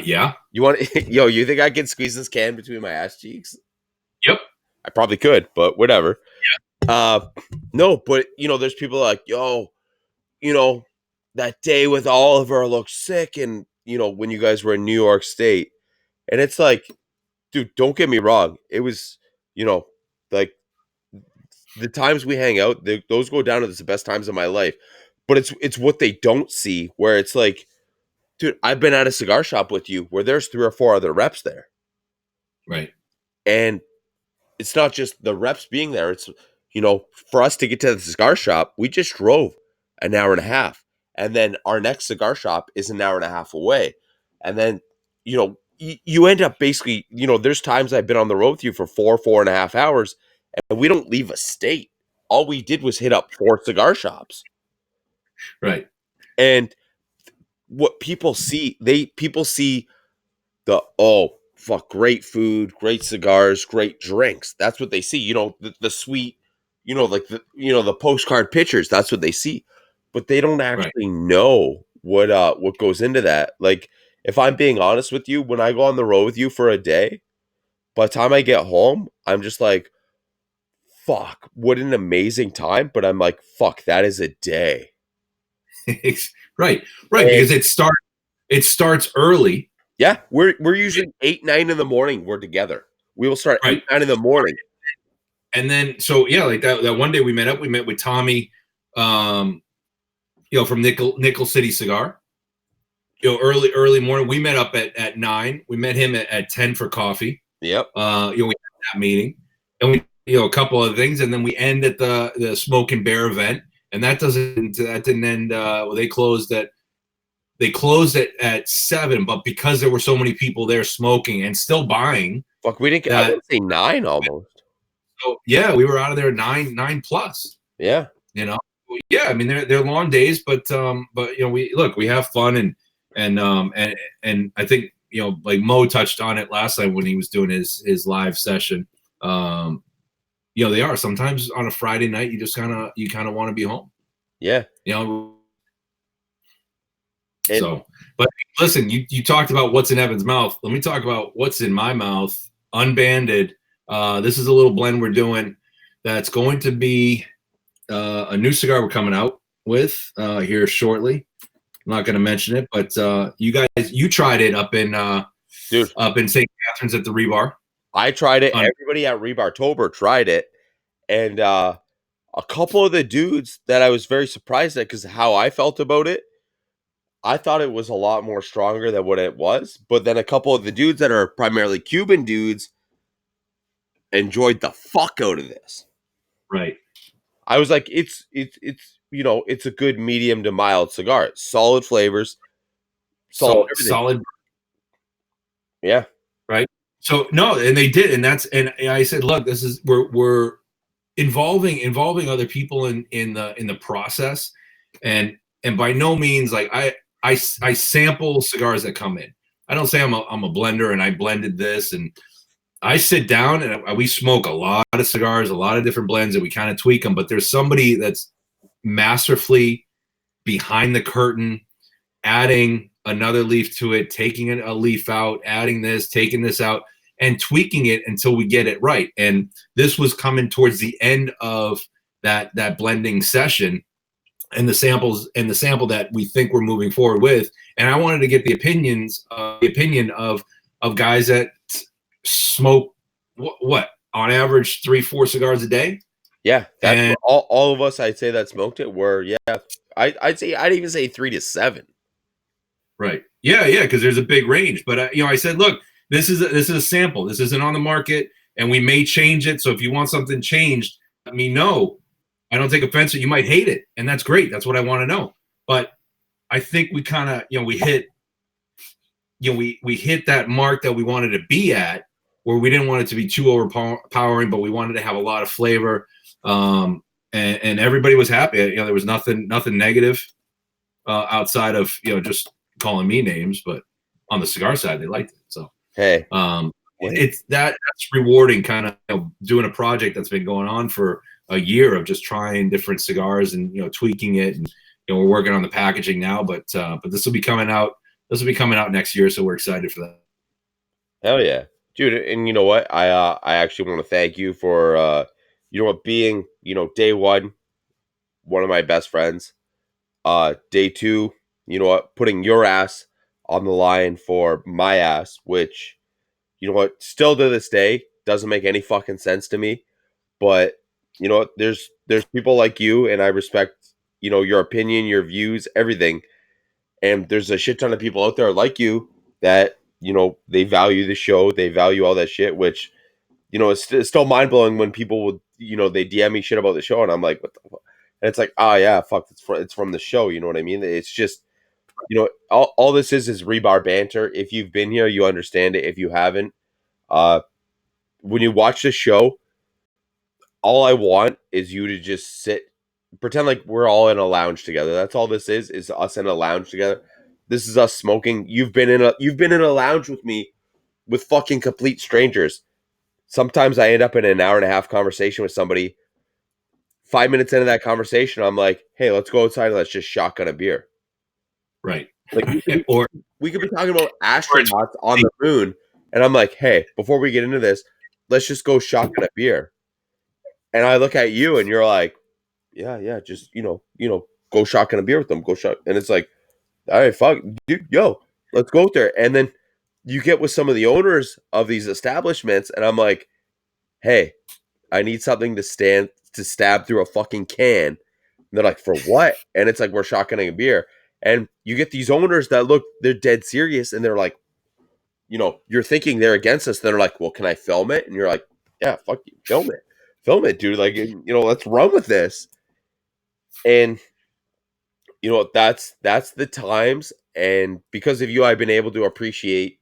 Yeah. You want you think I can squeeze this can between my ass cheeks? Yep. I probably could, but whatever. No, but there's people like, yo, that day with Oliver looks sick, and when you guys were in New York State, and it's like, dude, don't get me wrong, it was, like the times we hang out, those go down as the best times of my life. But it's what they don't see, where it's like, dude, I've been at a cigar shop with you where there's 3 or 4 other reps there, Right. and it's not just the reps being there. It's, for us to get to the cigar shop, we just drove an hour and a half. And then our next cigar shop is an hour and a half away. And then, you end up basically, there's times I've been on the road with you for 4.5 hours, and we don't leave a state. All we did was hit up 4 cigar shops. Right. And what people see the, oh, fuck, great food, great cigars, great drinks. That's what they see. The sweet, like the postcard pictures. That's what they see, but they don't actually know what goes into that. Like, if I'm being honest with you, when I go on the road with you for a day, by the time I get home, I'm just like, fuck, what an amazing time. But I'm like, fuck, that is a day. Right. And Because it starts early. yeah, we're usually 8, 9 in the morning. We're together. We will start Right. 8, 9 in the morning. And then, so yeah, like that one day we met with Tommy, from Nickel City Cigar. Early morning. We met up at 9. We met him at 10 for coffee. Yep. We had that meeting, and we a couple of things, and then we end at the Smoke and Bear event, and that didn't end. Well, they closed at 7, but because there were so many people there smoking and still buying, Fuck, we didn't get, I would say 9 almost. so yeah, we were out of there at 9 plus. Yeah. Yeah, I mean they're long days, but we have fun, and I think like Mo touched on it last night when he was doing his live session. They are sometimes on a Friday night, you just kind of want to be home. Yeah. So, but listen, you talked about what's in Evan's mouth. Let me talk about what's in my mouth, unbanded. This is a little blend we're doing that's going to be a new cigar we're coming out with here shortly. I'm not going to mention it, but you tried it up in St. Catharines at the Rebar. I tried it. Everybody at Rebar tried it, and a couple of the dudes that I was very surprised at, because how I felt about it, I thought it was a lot more stronger than what it was. But then a couple of the dudes that are primarily Cuban dudes enjoyed the fuck out of this. Right. I was like, it's you know, it's a good medium to mild cigar. Solid flavors, solid everything. Solid, Yeah. right? So no, and they did, and I said, look, this is we're involving other people in the process, and by no means like I sample cigars that come in. I don't say I'm a blender and I blended this, and I sit down and we smoke a lot of cigars, a lot of different blends, and we kind of tweak them. But there's somebody that's masterfully behind the curtain, adding another leaf to it, taking a leaf out, adding this, taking this out, and tweaking it until we get it right. And this was coming towards the end of that blending session, and the sample that we think we're moving forward with. And I wanted to get the opinion of guys that smoke what on average 3-4 cigars a day. Yeah, that's And all of us. I'd say that smoked it were I'd even say 3 to 7. right, yeah, because there's a big range. But I said, look, this is a sample. This isn't on the market, and we may change it. So if you want something changed, let me know. I don't take offense that you might hate it, and that's great. That's what I want to know. But I think we kind of we hit we hit that mark that we wanted to be at, where we didn't want it to be too overpowering, but we wanted to have a lot of flavor. And everybody was happy. There was nothing negative outside of just calling me names, but on the cigar side, they liked it. So Hey, that's rewarding, kind of doing a project that's been going on for a year of just trying different cigars and tweaking it, and we're working on the packaging now, but this will be coming out. This will be coming out next year, so we're excited for that. hell yeah, dude! And you know what? I actually want to thank you for being day one of my best friends. Day two, putting your ass on the line for my ass, which still to this day doesn't make any fucking sense to me. But there's people like you, and I respect your opinion, your views, everything. And there's a shit ton of people out there like you that they value the show, they value all that shit, which it's still mind blowing when people would they DM me shit about the show, and I'm like, what the fuck? And it's like, oh yeah, fuck, it's from the show. You know what I mean? It's just all this is rebar banter. If you've been here, you understand it. If you haven't, uh, when you watch the show, all I want is you to just sit, pretend like we're all in a lounge together. That's all this is us in a lounge together. This is us smoking. You've been in a lounge with me with fucking complete strangers. Sometimes I end up in an hour and a half conversation with somebody. 5 minutes into that conversation, I'm like, hey, let's go outside and let's just shotgun a beer. Right. Like or we could be talking about astronauts on the moon, and I'm like, hey, before we get into this, let's just go shotgun a beer. And I look at you, and you're like, yeah, just go shotgun a beer with them, go shot. And it's like, all right, fuck, dude, yo, let's go out there. And then you get with some of the owners of these establishments, and I'm like, hey, I need something to stab through a fucking can. And they're like, for what? And it's like, we're shotgunning a beer. And you get these owners that they're dead serious, and they're like, you're thinking they're against us. They're like, well, can I film it? And you're like, yeah, fuck you, film it, dude. Like, let's run with this. And that's the times. And because of you, I've been able to appreciate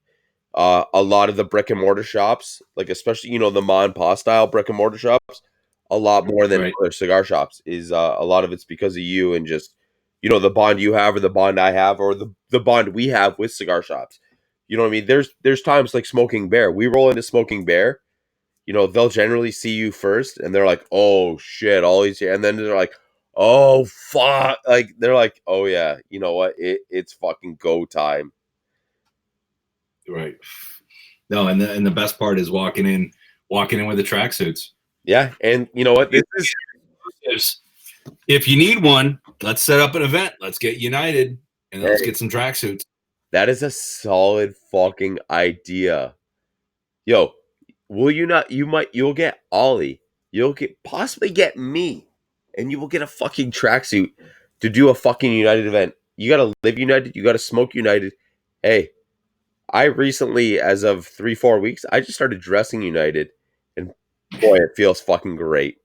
a lot of the brick and mortar shops, like especially the ma and pa style brick and mortar shops, a lot more than right. other cigar shops. Is a lot of it's because of you, and just the bond you have, or the bond I have, or the bond we have with cigar shops. You know what I mean? There's times like Smoking Bear. We roll into Smoking Bear. They'll generally see you first, and they're like, "Oh shit, all these," and then they're like, "Oh fuck!" Like they're like, "Oh yeah, you know what? It's fucking go time." Right. No, and the best part is walking in with the tracksuits. Yeah, and you know what? This is If you need one, let's set up an event. Let's get united, and let's get some tracksuits. that is a solid fucking idea. Yo, will you not? You'll get Ollie. You'll possibly get me, and you will get a fucking tracksuit to do a fucking United event. You gotta live United. You gotta smoke United. Hey, I recently, as of 3-4 weeks, I just started dressing United, and boy, it feels fucking great.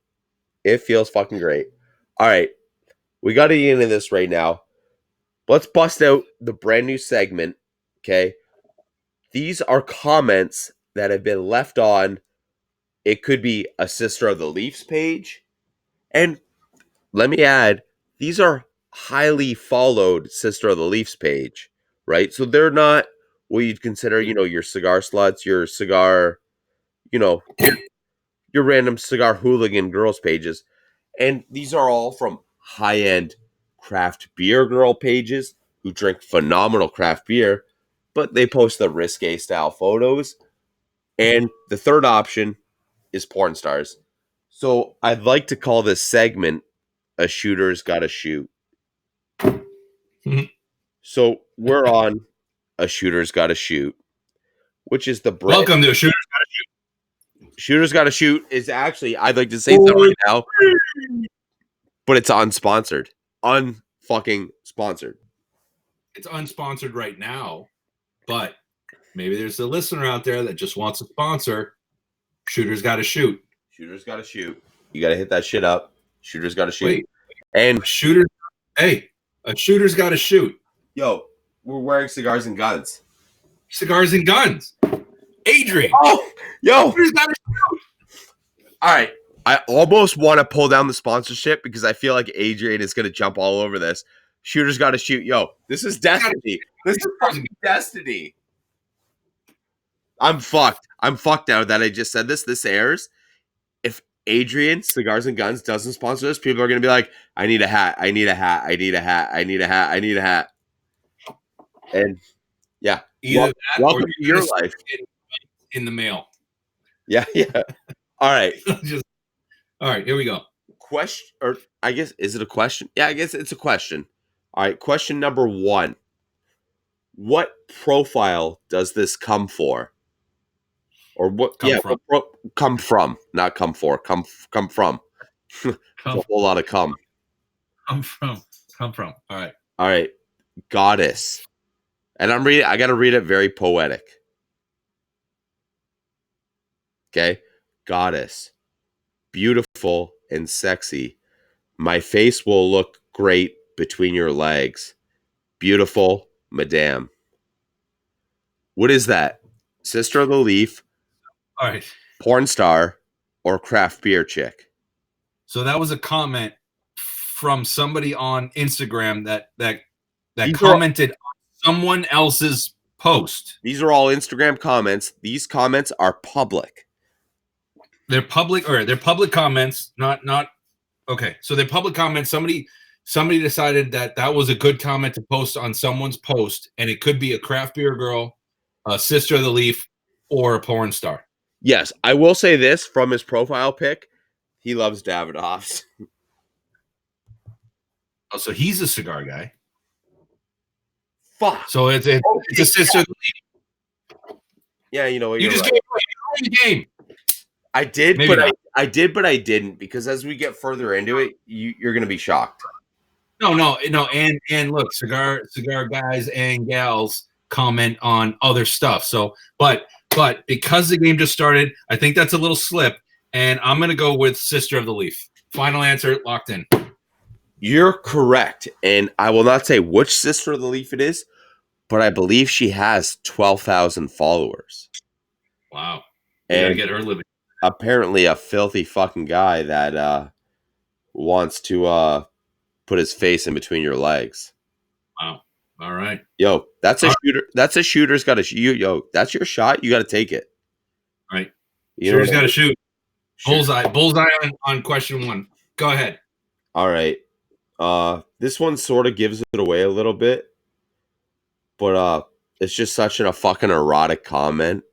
It feels fucking great. All right. We got to get into this right now. Let's bust out the brand new segment. Okay. These are comments that have been left on. It could be a Sister of the Leafs page. And let me add, these are highly followed Sister of the Leafs page, right? So they're not what you'd consider, your cigar sluts, your cigar, your random cigar hooligan girls pages. And these are all from high-end craft beer girl pages who drink phenomenal craft beer, but they post the risque style photos. And the third option is porn stars. So I'd like to call this segment "A Shooter's Gotta Shoot." So we're on "A Shooter's Gotta Shoot," which is the brand. Welcome to Shooters. Shooter's Gotta Shoot is actually, I'd like to say so right now, but it's unsponsored. Unfucking sponsored. It's unsponsored right now, but maybe there's a listener out there that just wants a sponsor. Shooters Gotta Shoot. Shooters Gotta Shoot. You gotta hit that shit up. Shooters Gotta Shoot. Wait, and a shooter's Gotta Shoot. Yo, we're wearing cigars and guns. Cigars and guns. Adrian. Oh, yo. Shooters Gotta Shoot. All right. I almost want to pull down the sponsorship because I feel like Adrian is going to jump all over this. Shooters Gotta Shoot. Yo, this is destiny. This is fucking destiny. I'm fucked. I'm fucked now that I just said this. This airs. If Adrian, Cigars and Guns, doesn't sponsor this, people are going to be like, I need a hat. I need a hat. I need a hat. I need a hat. I need a hat. And yeah. Either that welcome or to your life. In the mail. Yeah, yeah. All right. All right, here we go. Question, or I guess, is it a question? Yeah, I guess it's a question. All right, question number 1. What profile does this come for? Or what? Come from. Come from, not come for. Come from. It's a whole lot of come. Come from. All right. All right, goddess, and I got to read it very poetic. Okay, goddess, beautiful and sexy. My face will look great between your legs. Beautiful, madame. What is that? Sister of the Leaf, All right. porn star, or craft beer chick? So that was a comment from somebody on Instagram that These commented on someone else's post. These are all Instagram comments. These comments are public. They're public, or they're public comments, not okay. So they're public comments. Somebody decided that was a good comment to post on someone's post, and it could be a craft beer girl, a Sister of the Leaf, or a porn star. Yes, I will say this from his profile pic. He loves Davidoffs. Oh, so he's a cigar guy. Fuck. So it's a Sister of the Leaf. Yeah, you know what? You just gave away the game. I did, Maybe but not. I did, but I didn't, because as we get further into it, you're going to be shocked. No, and look, cigar guys and gals comment on other stuff. So, but because the game just started, I think that's a little slip, and I'm gonna go with Sister of the Leaf. Final answer, locked in. You're correct, and I will not say which Sister of the Leaf it is, but I believe she has 12,000 followers. Wow, you gotta get her living. Apparently, a filthy fucking guy that wants to put his face in between your legs. Wow. All right. Yo, that's a shooter. That's a shooter's got to shoot. Yo, that's your shot. You got to take it. All right. Shooter's got to shoot. Bullseye on question 1. Go ahead. All right. This one sort of gives it away a little bit, but it's just such a fucking erotic comment.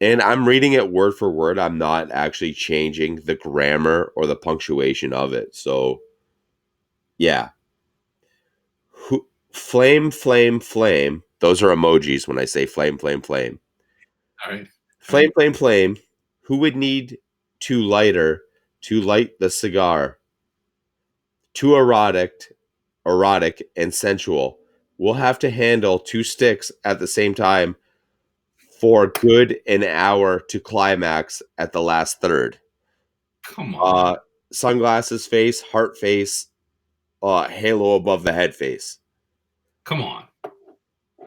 And I'm reading it word for word. I'm not actually changing the grammar or the punctuation of it. So, yeah. Flame, flame, flame. Those are emojis when I say flame, flame, flame. All right. Flame, flame, flame. Who would need to lighter to light the cigar? Too erotic and sensual. We'll have to handle 2 sticks at the same time for good an hour to climax at the last third. Come on. Sunglasses face, heart face, halo above the head face. Come on.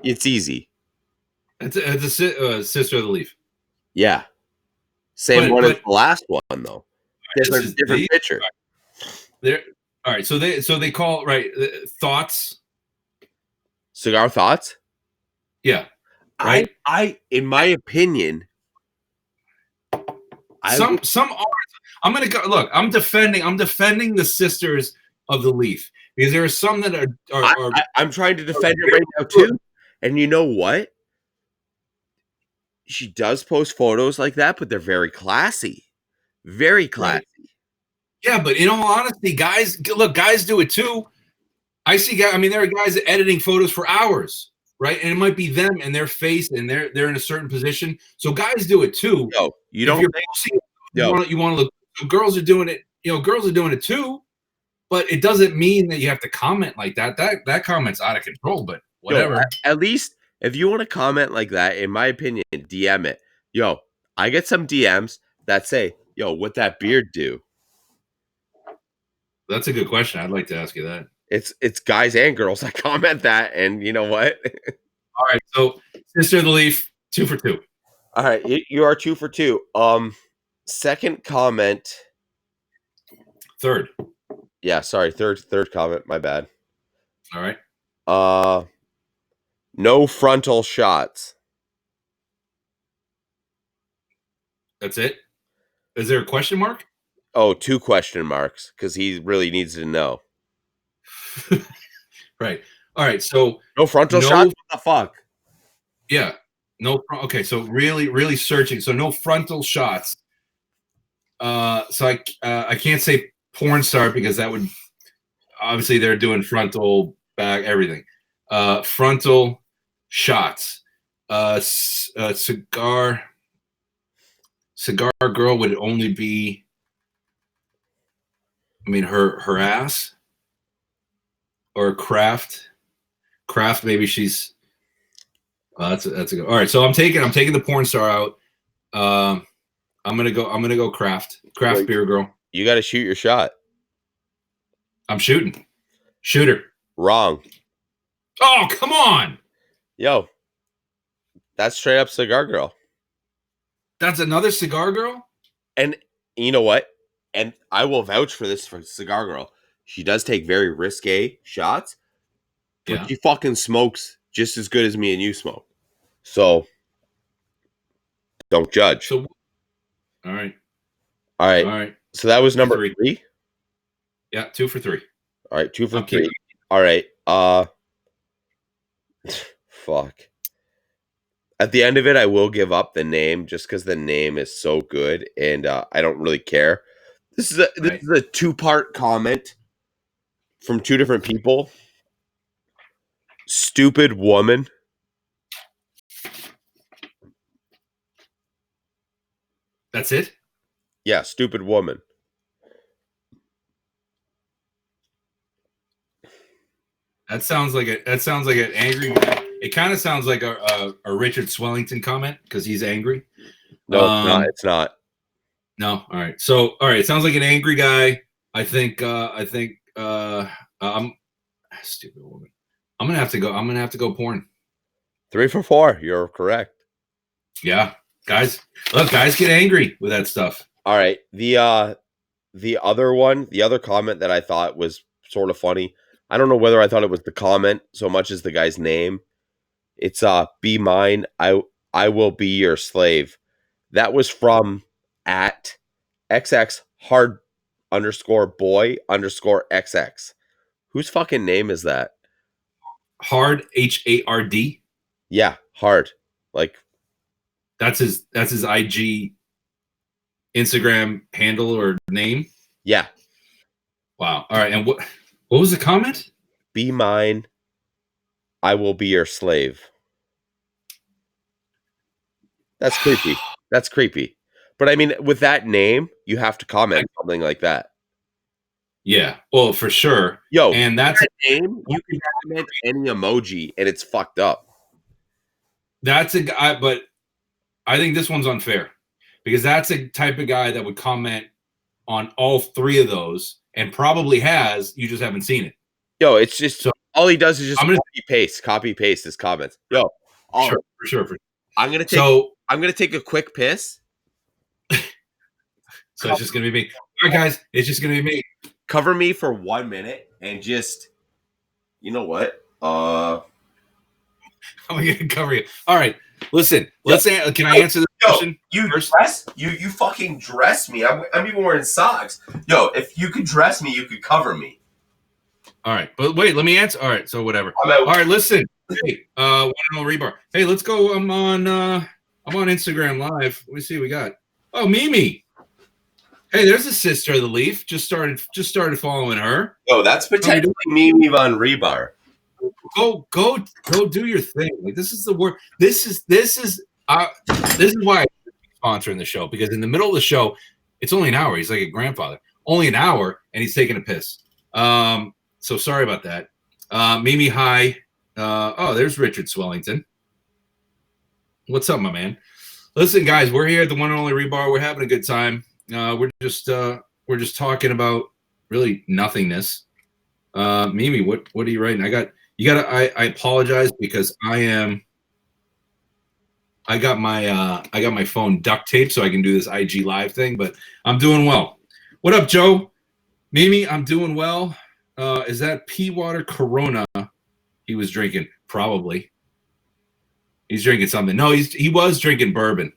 It's easy. It's a sister of the leaf. Yeah. Same one as But the last one though. Different picture. They're all right. So they call right thoughts. Cigar thoughts? Yeah. Right. I in my opinion, Some are. I'm gonna go. Look, I'm defending the sisters of the leaf because there are some that are I'm trying to defend it right now too. And you know what? She does post photos like that, but they're very classy. Very classy. Right. Yeah, but in all honesty, guys do it too. I see guys. I mean, there are guys editing photos for hours, right? And it might be them and their face, and they're in a certain position. So guys do it too. Yo, you don't think, you want to look. Girls are doing it. Girls are doing it too. But it doesn't mean that you have to comment like that. That comment's out of control. But whatever. Yo, at least if you want to comment like that, in my opinion, DM it. Yo, I get some DMs that say, "Yo, what that beard do?" That's a good question. I'd like to ask you that. It's guys and girls that comment that, and you know what? All right, so sister of the leaf, 2 for 2. All right, you are 2 for 2. Second comment. Third. Yeah, sorry, third comment. My bad. All right. No frontal shots. That's it. Is there a question mark? Oh, 2 question marks because he really needs to know. Right. All right. So no frontal shots. What the fuck? Yeah. No. Okay. So really searching. So no frontal shots. So I can't say porn star because that would obviously they're doing frontal back everything. Frontal shots. Cigar girl would only be. I mean her ass. Or craft. Maybe she's. That's a good. All right, so I'm taking the porn star out. I'm gonna go craft Wait, beer girl. You got to shoot your shot. I'm shooting. Shooter. Wrong. Oh, come on. Yo, that's straight up cigar girl. That's another cigar girl. And you know what? And I will vouch for this for cigar girl. She does take very risque shots, but she fucking smokes just as good as me and you smoke. So don't judge. So, all right. So that was number 3. Yeah, 2 for 3. All right, 2 for 3. All right. Fuck. At the end of it, I will give up the name just because the name is so good, and I don't really care. This is a 2-part comment from 2 different people. Stupid woman. That's it? Yeah, stupid woman. That sounds like an angry. It kind of sounds like a Richard Swellington comment because he's angry. No, it's not. No, all right. So, all right, it sounds like an angry guy. I think I'm stupid woman. I'm gonna have to go porn. 3 for 4. You're correct. Yeah, guys get angry with that stuff. All right, the other comment that I thought was sort of funny. I don't know whether I thought it was the comment so much as the guy's name. It's be mine. I will be your slave. That was from at XX hard _boy _XX. Whose fucking name is that? Hard HARD. Yeah, hard. Like that's his IG Instagram handle or name. Yeah. Wow. All right. And what was the comment? Be mine. I will be your slave. That's creepy. That's creepy. But I mean, with that name, you have to comment something like that. Yeah. Well, for sure. Yo, and that's that name. You can comment any emoji, and it's fucked up. That's a guy, but I think this one's unfair because that's a type of guy that would comment on all three of those, and probably has. You just haven't seen it. Yo, it's just So all he does is just I'm gonna copy paste his comments. Yo, for sure. I'm gonna take a quick piss. So it's just gonna be me. All right, guys, it's just gonna be me. Cover me for 1 minute and just, you know what? I'm gonna cover you. All right, listen. Can I answer this question first? You fucking dress me. I'm even wearing socks. Yo, if you could dress me, you could cover me. All right, but wait, let me answer. All right, so whatever. All right, listen. Hey, one and all Rebar. Hey, let's go. I'm on Instagram Live. Let me see what we got. Oh, Mimi. Hey, there's a sister of the Leaf. Just started following her. Yo, that's potentially Mimi von Rebar. Go do your thing. Like, this is the word. This is why I'm sponsoring the show, because in the middle of the show, it's only an hour. He's like a grandfather. Only an hour, and he's taking a piss. So sorry about that. Mimi, hi. There's Richard Swellington. What's up, my man? Listen, guys, we're here at the one and only Rebar. We're having a good time. We're just talking about really nothingness. Mimi, what are you writing? I apologize because I got my phone duct taped so I can do this IG live thing, but I'm doing well. What up, Joe? Mimi, I'm doing well. Is that pea water Corona he was drinking? Probably. He's drinking something. No, he was drinking bourbon.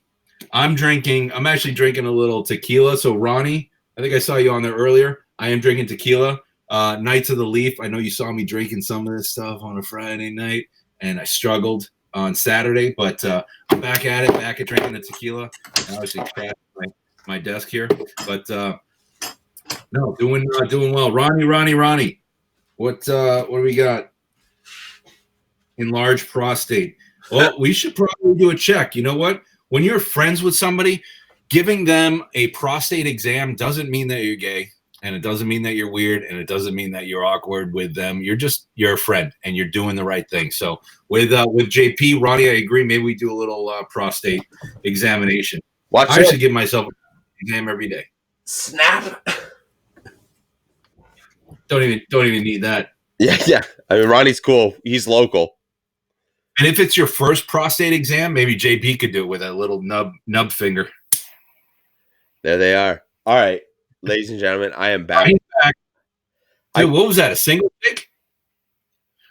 I'm actually drinking a little tequila. So Ronnie, I think I saw you on there earlier. I am drinking tequila. Knights of the Leaf. I know you saw me drinking some of this stuff on a Friday night, and I struggled on Saturday, but I'm back at drinking the tequila. I obviously crashed my desk here, but no, doing well. Ronnie. What do we got? Enlarged prostate. Well, we should probably do a check. You know what? When you're friends with somebody, giving them a prostate exam doesn't mean that you're gay, and it doesn't mean that you're weird, and it doesn't mean that you're awkward with them. You're a friend, and you're doing the right thing. So with JP, Ronnie, I agree. Maybe we do a little prostate examination. I actually give myself an exam every day. Snap. Don't even need that. Yeah. I mean, Ronnie's cool. He's local. And if it's your first prostate exam, maybe JP could do it with a little nub finger. There they are. All right, ladies and gentlemen, I am back. Dude, what was that? A single pick?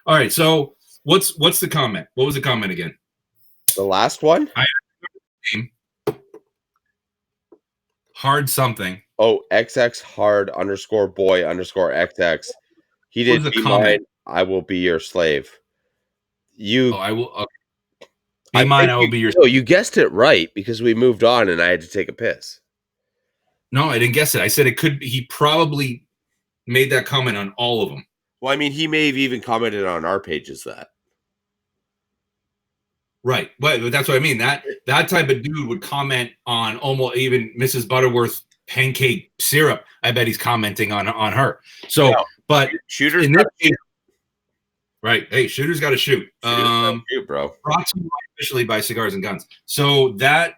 All right, so what's the comment? What was the comment again? The last one? Hard something. Oh, XX hard _boy _XX. He did be mine. I will be your slave. I will. Okay. Be mine. I will be your. No, you guessed it right because we moved on and I had to take a piss. No, I didn't guess it. I said it could. He probably made that comment on all of them. Well, I mean, he may have even commented on our pages that. Right, but that's what I mean. That type of dude would comment on almost even Mrs. Butterworth pancake syrup. I bet he's commenting on her. So, yeah, but shooters. Right. Hey, shooters got to shoot. Shoot, bro. Brought to you officially by Cigars and Guns. So that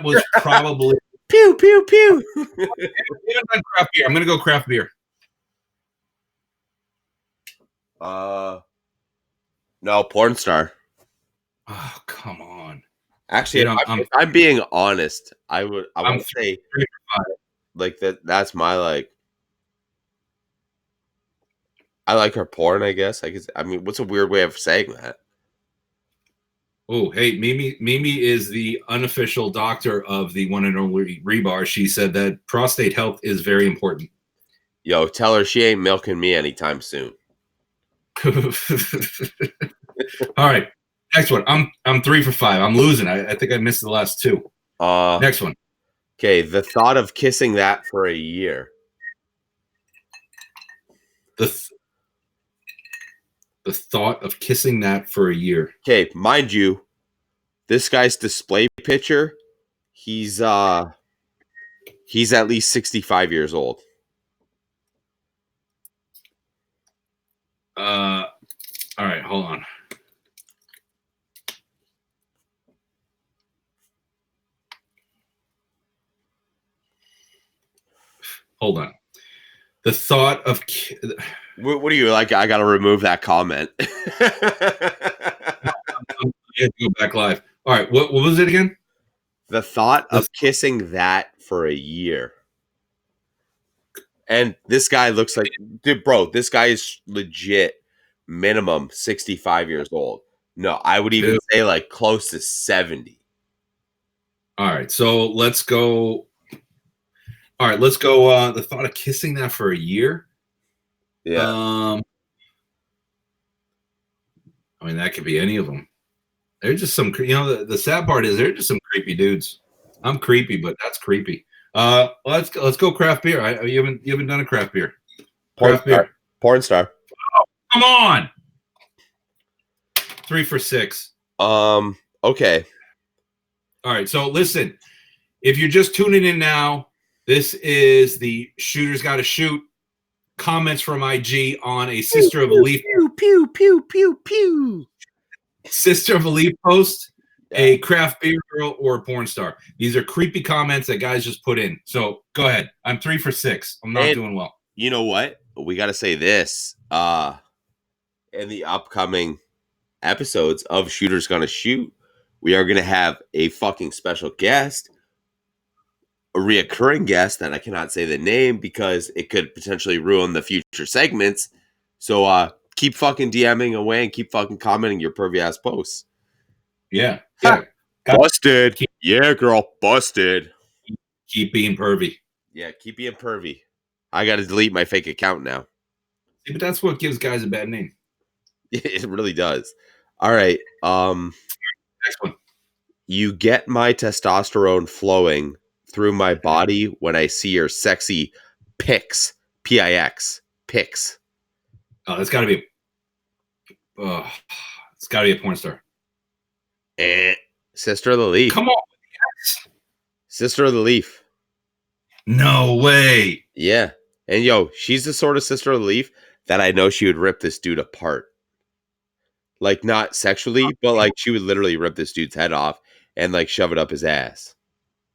was probably pew pew pew. Craft beer. I'm gonna go craft beer. No, porn star. Oh, come on. Actually, dude, I'm being honest. I would say like that's my like. I like her porn, I guess. I mean, what's a weird way of saying that? Oh, hey, Mimi is the unofficial doctor of the one and only Rebar. She said that prostate health is very important. Yo, tell her she ain't milking me anytime soon. All right, next one. I'm 3 for 5. I'm losing. I think I missed the last two. Next one. Okay, the thought of kissing that for a year. The thought of kissing that for a year. Okay, mind you, this guy's display picture, he's at least 65 years old. All right, hold on. hold on. The thought of What are you like? I got to remove that comment. Go back live. All right, what was it again? The thought of kissing that for a year. And this guy looks like, dude, bro, this guy is legit minimum 65 years old. No, I would even say like close to 70. All right, so let's go. All right, let's go. The thought of kissing that for a year. Yeah. I mean, that could be any of them. They're just some, the sad part is they're just some creepy dudes. I'm creepy, but that's creepy. Let's go craft beer. You haven't done a craft beer. Craft beer. Porn star. Oh, come on. 3 for 6. Okay. All right. So listen, if you're just tuning in now, this is the Shooters Gotta Shoot comments from IG on a Sister of a Leaf. Pew, pew, pew, pew, pew. Sister of a Leaf post, a craft beer girl, or a porn star. These are creepy comments that guys just put in. So go ahead. I'm 3 for 6. I'm not doing well. You know what? We got to say this. In the upcoming episodes of Shooters Gonna Shoot, we are going to have a fucking special guest, a reoccurring guest that I cannot say the name because it could potentially ruin the future segments. So keep fucking DMing away and keep fucking commenting your pervy ass posts. Yeah. Busted. Yeah, girl. Busted. Keep being pervy. Yeah, keep being pervy. I got to delete my fake account now. Yeah, but that's what gives guys a bad name. It really does. All right. Next one. You get my testosterone flowing through my body when I see your sexy pics. P-I-X. Pics. Oh, that's got to be. It's got to be a porn star. Sister of the Leaf. Come on. Sister of the Leaf. No way. Yeah. And yo, she's the sort of Sister of the Leaf that I know she would rip this dude apart. Like, not sexually, but like she would literally rip this dude's head off and like shove it up his ass.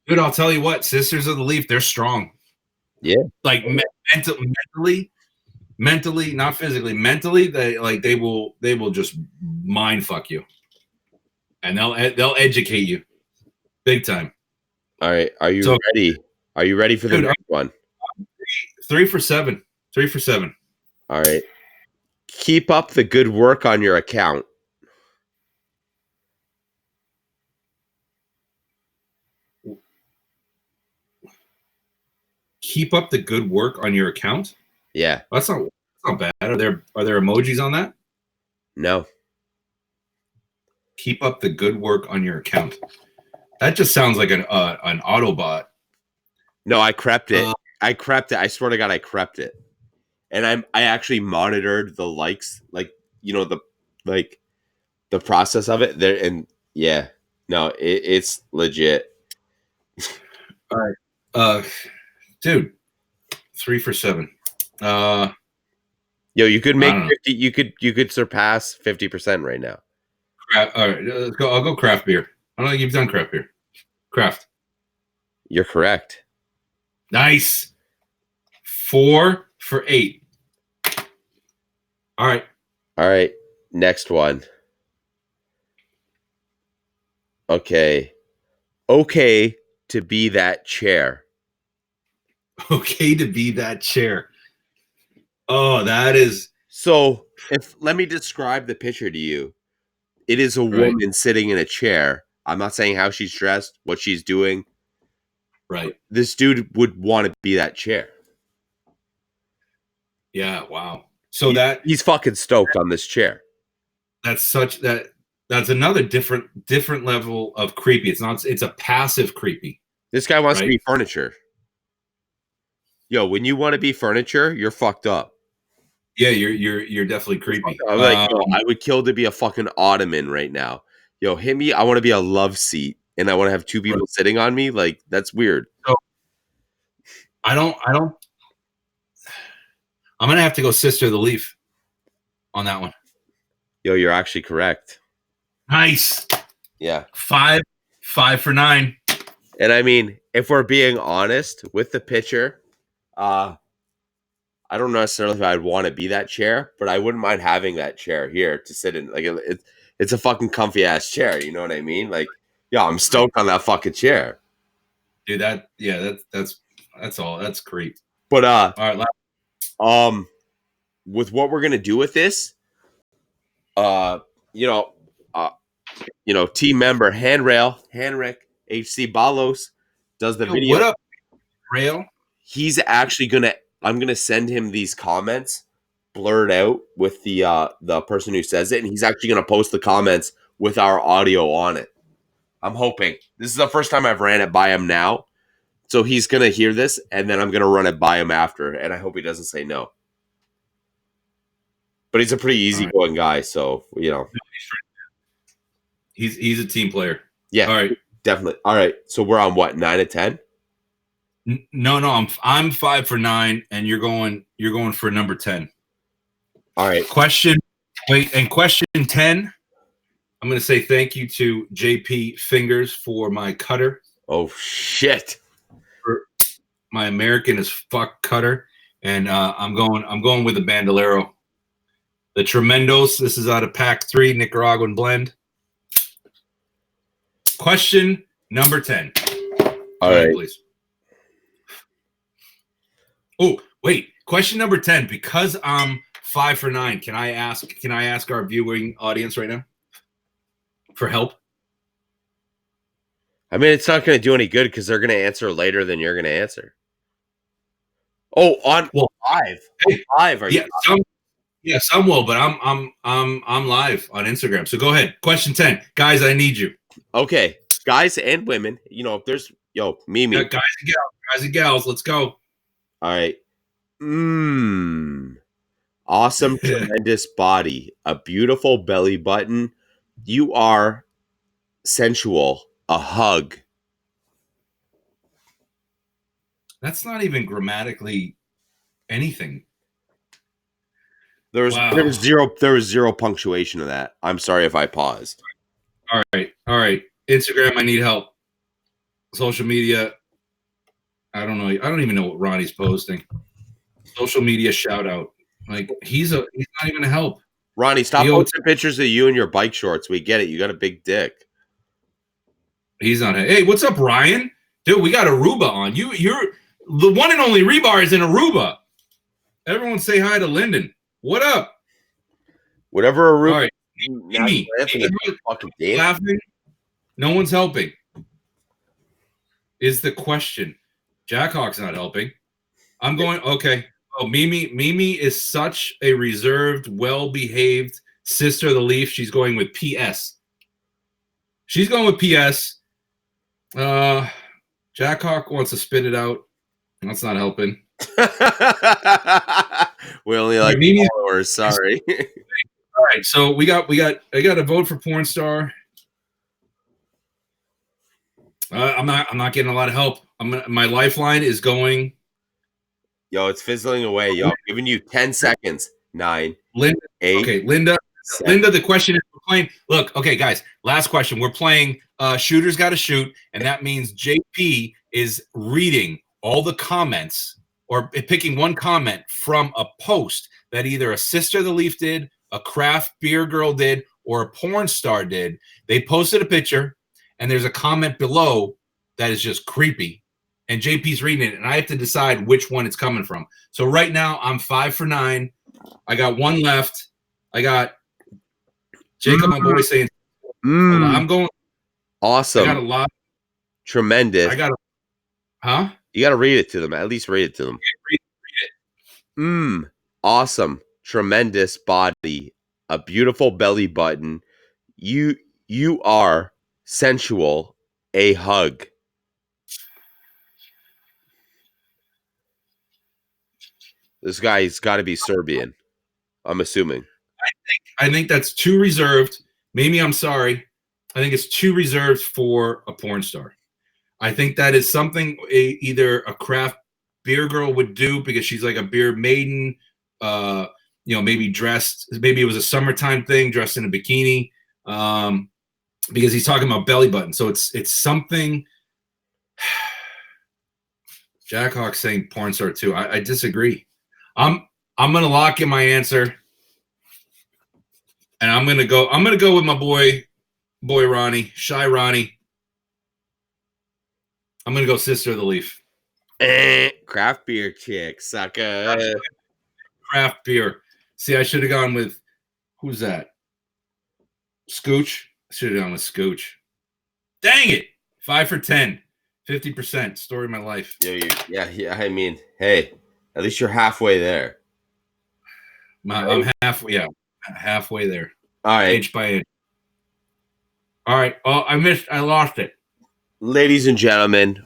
Dude, I'll tell you what, Sisters of the Leaf, they're strong. Yeah. Like mentally, not physically, mentally, they will just mind fuck you. And they'll educate you big time. All right. Are you ready? Are you ready for the next one? 3 for 7. 3 for 7. All right. Keep up the good work on your account. Keep up the good work on your account? Yeah. That's not bad. Are there emojis on that? No. Keep up the good work on your account. That just sounds like an Autobot. No, I crept it. I crept it. I swear to God, I crept it. And I actually monitored the likes, like, you know, the process of it there. And yeah, no, it's legit. All right. Dude, 3 for 7. Yo, you could make 50, you could surpass 50% right now. All right, let's go. I'll go craft beer. I don't think you've done craft beer. Craft. You're correct. Nice. 4 for 8. All right. All right. Next one. Okay. Okay to be that chair. Okay to be that chair. Oh, that is. So let me describe the picture to you. It is a woman sitting in a chair. I'm not saying how she's dressed, what she's doing. Right. This dude would want to be that chair. Yeah. Wow. So he's fucking stoked on this chair. That's another different level of creepy. It's a passive creepy. This guy wants to be furniture. Yo, when you want to be furniture, you're fucked up. Yeah, you're definitely creepy. I'm like, yo, I would kill to be a fucking ottoman right now. Yo, hit me. I want to be a love seat, and I want to have two people sitting on me. Like, that's weird. So, I don't. I'm gonna have to go Sister of the Leaf on that one. Yo, you're actually correct. Nice. Yeah. 5 for 9. And I mean, if we're being honest with the picture, I don't know necessarily if I'd want to be that chair, but I wouldn't mind having that chair here to sit in. Like it's a fucking comfy ass chair. You know what I mean? Like, yeah, I'm stoked on that fucking chair. Dude, that's all. That's great. But All right, with what we're gonna do with this, uh, you know, uh, team member Henrik HC Balos does the yo, video. what up, Rail? He's actually I'm gonna send him these comments blurred out with the person who says it, and he's actually gonna post the comments with our audio on it. I'm hoping. This is the first time I've ran it by him now. So he's gonna hear this, and then I'm gonna run it by him after, and I hope he doesn't say no. But he's a pretty easygoing guy, so He's a team player. Yeah. All right. Definitely. All right. So we're on what, 9 of 10? No, I'm 5 for 9, and you're going for number 10. All right. Question 10. I'm going to say thank you to JP Fingers for my cutter. Oh shit! For my American as fuck cutter, and I'm going with the Bandolero, the Tremendos. This is out of Pack 3 Nicaraguan blend. Question number 10. All right, please. Oh, wait. Question number 10. Because I'm 5 for 9, can I ask our viewing audience right now for help? I mean, it's not going to do any good because they're going to answer later than you're going to answer. Oh, on live. Hey, live. Are you? Some will, but I'm live on Instagram. So go ahead. Question 10, guys. I need you. Okay, guys and women. If there's Mimi, yeah, guys and gals. Let's go. All right. Awesome, tremendous body, a beautiful belly button. You are sensual. A hug. That's not even grammatically anything. There was zero punctuation of that. I'm sorry if I paused. All right. Instagram, I need help. Social media, I don't know. I don't even know what Ronnie's posting. Social media shout out. Like he's not even a help. Ronnie, stop posting pictures of you in your bike shorts. We get it. You got a big dick. He's not. Hey, what's up, Ryan? Dude, we got Aruba on. You're the one and only Rebar is in Aruba. Everyone say hi to Lyndon. What up? Whatever Aruba. All right. Me. Laughing. No one's helping. Is the question. Jackhawk's not helping. I'm going, okay. Oh, Mimi is such a reserved, well-behaved sister of the Leaf. She's going with PS. She's going with PS. Jackhawk wants to spit it out. That's not helping. We only like followers. Sorry. All right, so I got a vote for porn star. I'm not getting a lot of help. My lifeline is going. Yo, it's fizzling away. Yo, I'm giving you 10 seconds. 9, Linda, 8. Okay, Linda. 7. Linda, the question is we're playing. Look, okay, guys, last question. We're playing Shooter's Got to Shoot, and that means JP is reading all the comments or picking one comment from a post that either a sister of the Leaf did, a craft beer girl did, or a porn star did. They posted a picture, and there's a comment below that is just creepy. And JP's reading it, and I have to decide which one it's coming from. So right now, I'm 5 for 9. I got one left. I got Jacob, my boy, saying, I'm going. Awesome. I got a lot. Tremendous. Huh? You got to read it to them. At least read it to them. Read it. Awesome. Tremendous body. A beautiful belly button. You are sensual. A hug. This guy's got to be Serbian, I'm assuming. I think that's too reserved. Maybe I'm sorry. I think it's too reserved for a porn star. I think that is something either a craft beer girl would do because she's like a beer maiden, maybe dressed. Maybe it was a summertime thing, dressed in a bikini, because he's talking about belly button. So it's something. Jack Hawk's saying porn star too. I disagree. I'm gonna lock in my answer, and I'm gonna go with my boy Ronnie, Shy Ronnie. I'm gonna go Sister of the Leaf. Craft beer chick, sucker. Craft beer. See, I should have gone with who's that? Scooch. I should have gone with Scooch. Dang it! 5 for 10, 50%. Story of my life. Yeah. I mean, hey, at least you're halfway there. I'm halfway. Yeah, halfway there. All right, Inch by inch. All right. Oh, I lost it. ladies and gentlemen,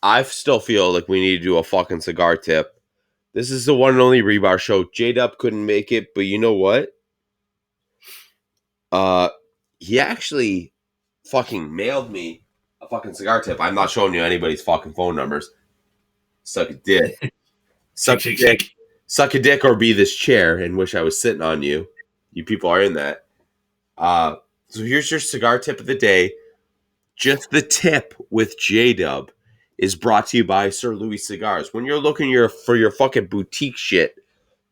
I still feel like we need to do a fucking cigar tip. This is the one and only Rebar show. J-Dub couldn't make it, but you know what? He actually fucking mailed me a fucking cigar tip. I'm not showing you anybody's fucking phone numbers. Suck a dick. Suck a dick. Suck a dick or be this chair and wish I was sitting on you. You people are in that. So here's your cigar tip of the day. Just the tip with J-Dub is brought to you by Sir Louis Cigars. When you're looking for your fucking boutique shit,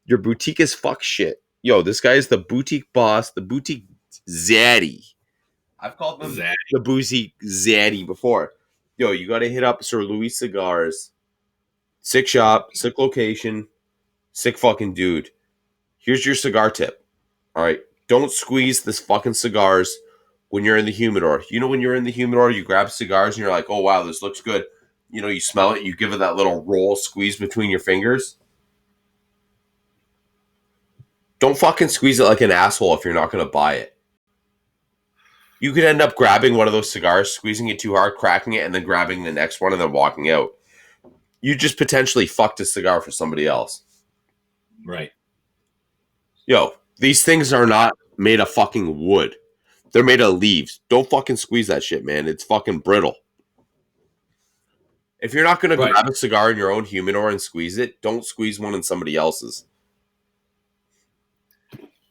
your boutique is fuck shit. Yo, this guy is the boutique boss, the boutique zaddy. I've called them the bougie zaddy before. Yo, you got to hit up Sir Louis Cigars. Sick shop, sick location, sick fucking dude. Here's your cigar tip. All right, don't squeeze this fucking cigars when you're in the humidor. You know when you're in the humidor, you grab cigars and you're like, oh, wow, this looks good. You know, you smell it, you give it that little roll squeeze between your fingers. Don't fucking squeeze it like an asshole if you're not going to buy it. You could end up grabbing one of those cigars, squeezing it too hard, cracking it, and then grabbing the next one and then walking out. You just potentially fucked a cigar for somebody else. Right. Yo, these things are not made of fucking wood. They're made of leaves. Don't fucking squeeze that shit, man. It's fucking brittle. If you're not going to grab a cigar in your own humidor and squeeze it, don't squeeze one in somebody else's.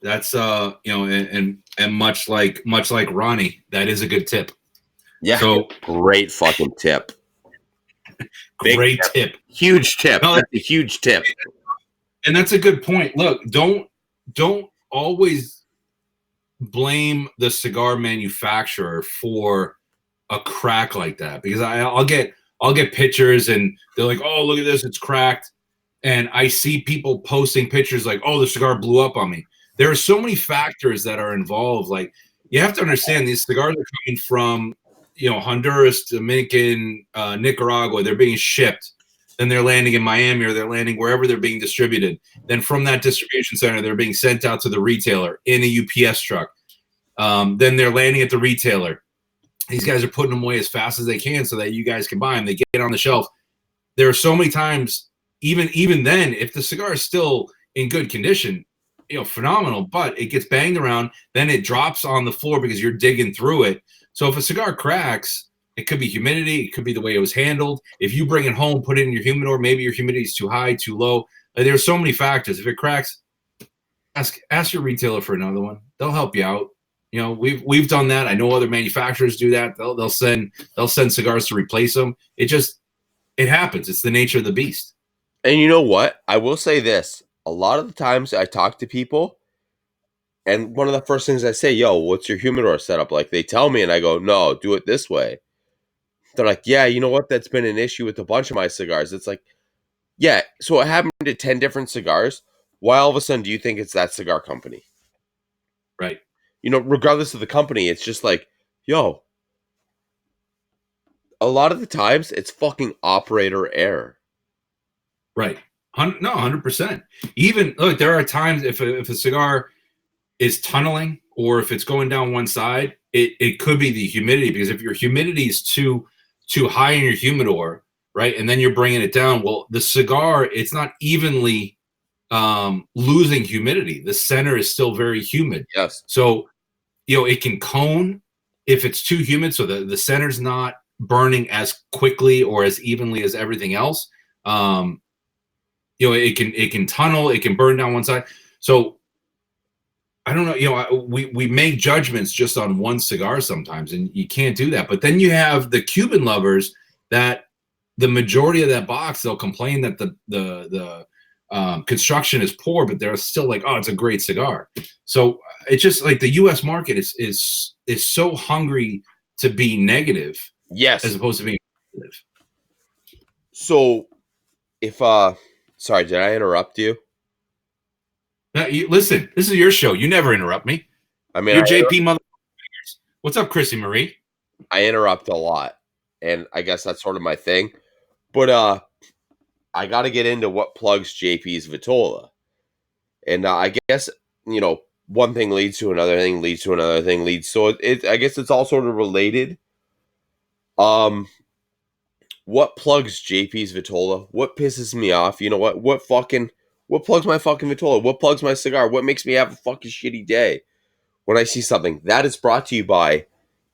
That's and much like Ronnie, that is a good tip. Yeah. So great fucking tip. Great tip. Huge tip. No, that's a huge tip. And that's a good point. Look, don't always blame the cigar manufacturer for a crack like that, because I'll get pictures and they're like, oh, look at this, it's cracked. And I see people posting pictures like, oh, the cigar blew up on me. There are so many factors that are involved. Like, you have to understand, these cigars are coming from, Honduras, Dominican, Nicaragua. They're being shipped. Then they're landing in Miami, or they're landing wherever they're being distributed. Then from that distribution center, they're being sent out to the retailer in a UPS truck. Then they're landing at the retailer. These guys are putting them away as fast as they can so that you guys can buy them. They get on the shelf. There are so many times, even then, if the cigar is still in good condition, phenomenal, but it gets banged around, then it drops on the floor because you're digging through it. So if a cigar cracks, it could be humidity, it could be the way it was handled. If you bring it home, put it in your humidor, maybe your humidity is too high, too low. There's so many factors. If it cracks, ask your retailer for another one. They'll help you out. We've done that. I know other manufacturers do that. They'll send cigars to replace them. It happens. It's the nature of the beast. And you know what? I will say this. A lot of the times I talk to people, and one of the first things I say, yo, what's your humidor setup like? They tell me, and I go, no, do it this way. They're like, yeah, you know what? That's been an issue with a bunch of my cigars. It's like, yeah, so it happened to 10 different cigars. Why all of a sudden do you think it's that cigar company? Right. Regardless of the company, it's just like, yo, a lot of the times it's fucking operator error. Right. No, 100%. Even, look, there are times if a cigar is tunneling, or if it's going down one side, it could be the humidity, because if your humidity is too high in your humidor, right, and then you're bringing it down, well, the cigar, it's not evenly losing humidity. The center is still very humid. Yes. So, it can cone if it's too humid, so the center's not burning as quickly or as evenly as everything else. It can tunnel, it can burn down one side. So I don't know, we make judgments just on one cigar sometimes, and you can't do that. But then you have the Cuban lovers that the majority of that box, they'll complain that the construction is poor, but they're still like, oh, it's a great cigar. So it's just like the U.S. market is so hungry to be negative, Yes. as opposed to being positive. So, if sorry, did I interrupt you? Now, listen, this is your show. You never interrupt me. I mean, You're JP mother. What's up, Chrissy Marie? I interrupt a lot, and I guess that's sort of my thing. But I got to get into what plugs JP's Vitola, and I guess one thing leads to another thing, leads to another thing, leads. So I guess it's all sort of related. What plugs JP's Vitola? What pisses me off? You know what? What plugs my fucking Vitola? What plugs my cigar? What makes me have a fucking shitty day when I see something? That is brought to you by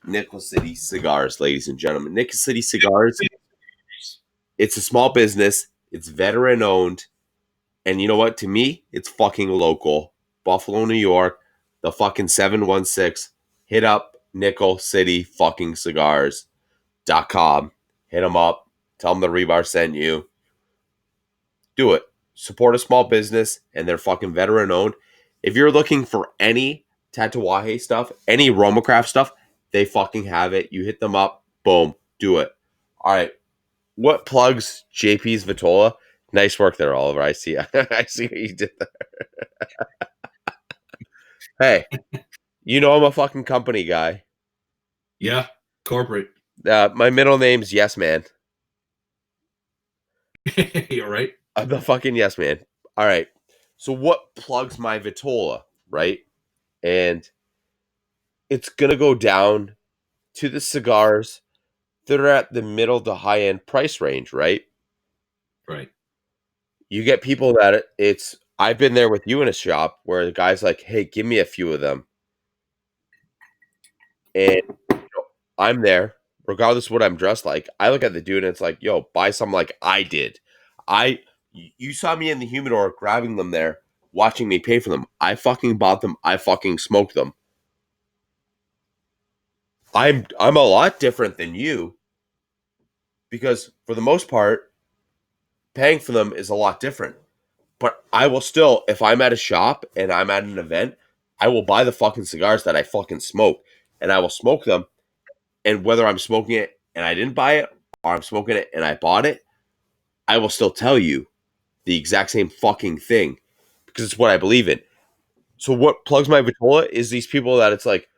Nickel City Cigars, ladies and gentlemen. Nickel City Cigars. It's a small business. It's veteran owned. And you know what? To me, it's fucking local. Buffalo, New York, the fucking 716. Hit up Nickel City fucking Cigars.com. Hit them up. Tell them the Rebar sent you. Do it. Support a small business, and they're fucking veteran owned. If you're looking for any Tatuaje stuff, any Romacraft stuff, they fucking have it. You hit them up. Boom. Do it. All right. What plugs JP's Vitola? Nice work there, Oliver. I see. I see what you did there. Hey, you know I'm a fucking company guy. Yeah, corporate. My middle name's Yes Man. You're right. I'm the fucking Yes Man. All right. So what plugs my Vitola, right? And it's gonna go down to the cigars that are at the middle to high end price range, right? Right. You get people that I've been there with you in a shop where the guy's like, hey, give me a few of them. And I'm there, regardless of what I'm dressed like. I look at the dude and it's like, yo, buy some like I did. You saw me in the humidor grabbing them there, watching me pay for them. I fucking bought them. I fucking smoked them. I'm a lot different than you because for the most part, paying for them is a lot different. But I will still, if I'm at a shop and I'm at an event, I will buy the fucking cigars that I fucking smoke and I will smoke them. And whether I'm smoking it and I didn't buy it or I'm smoking it and I bought it, I will still tell you the exact same fucking thing because it's what I believe in. So what plugs my Vitola is these people that it's like,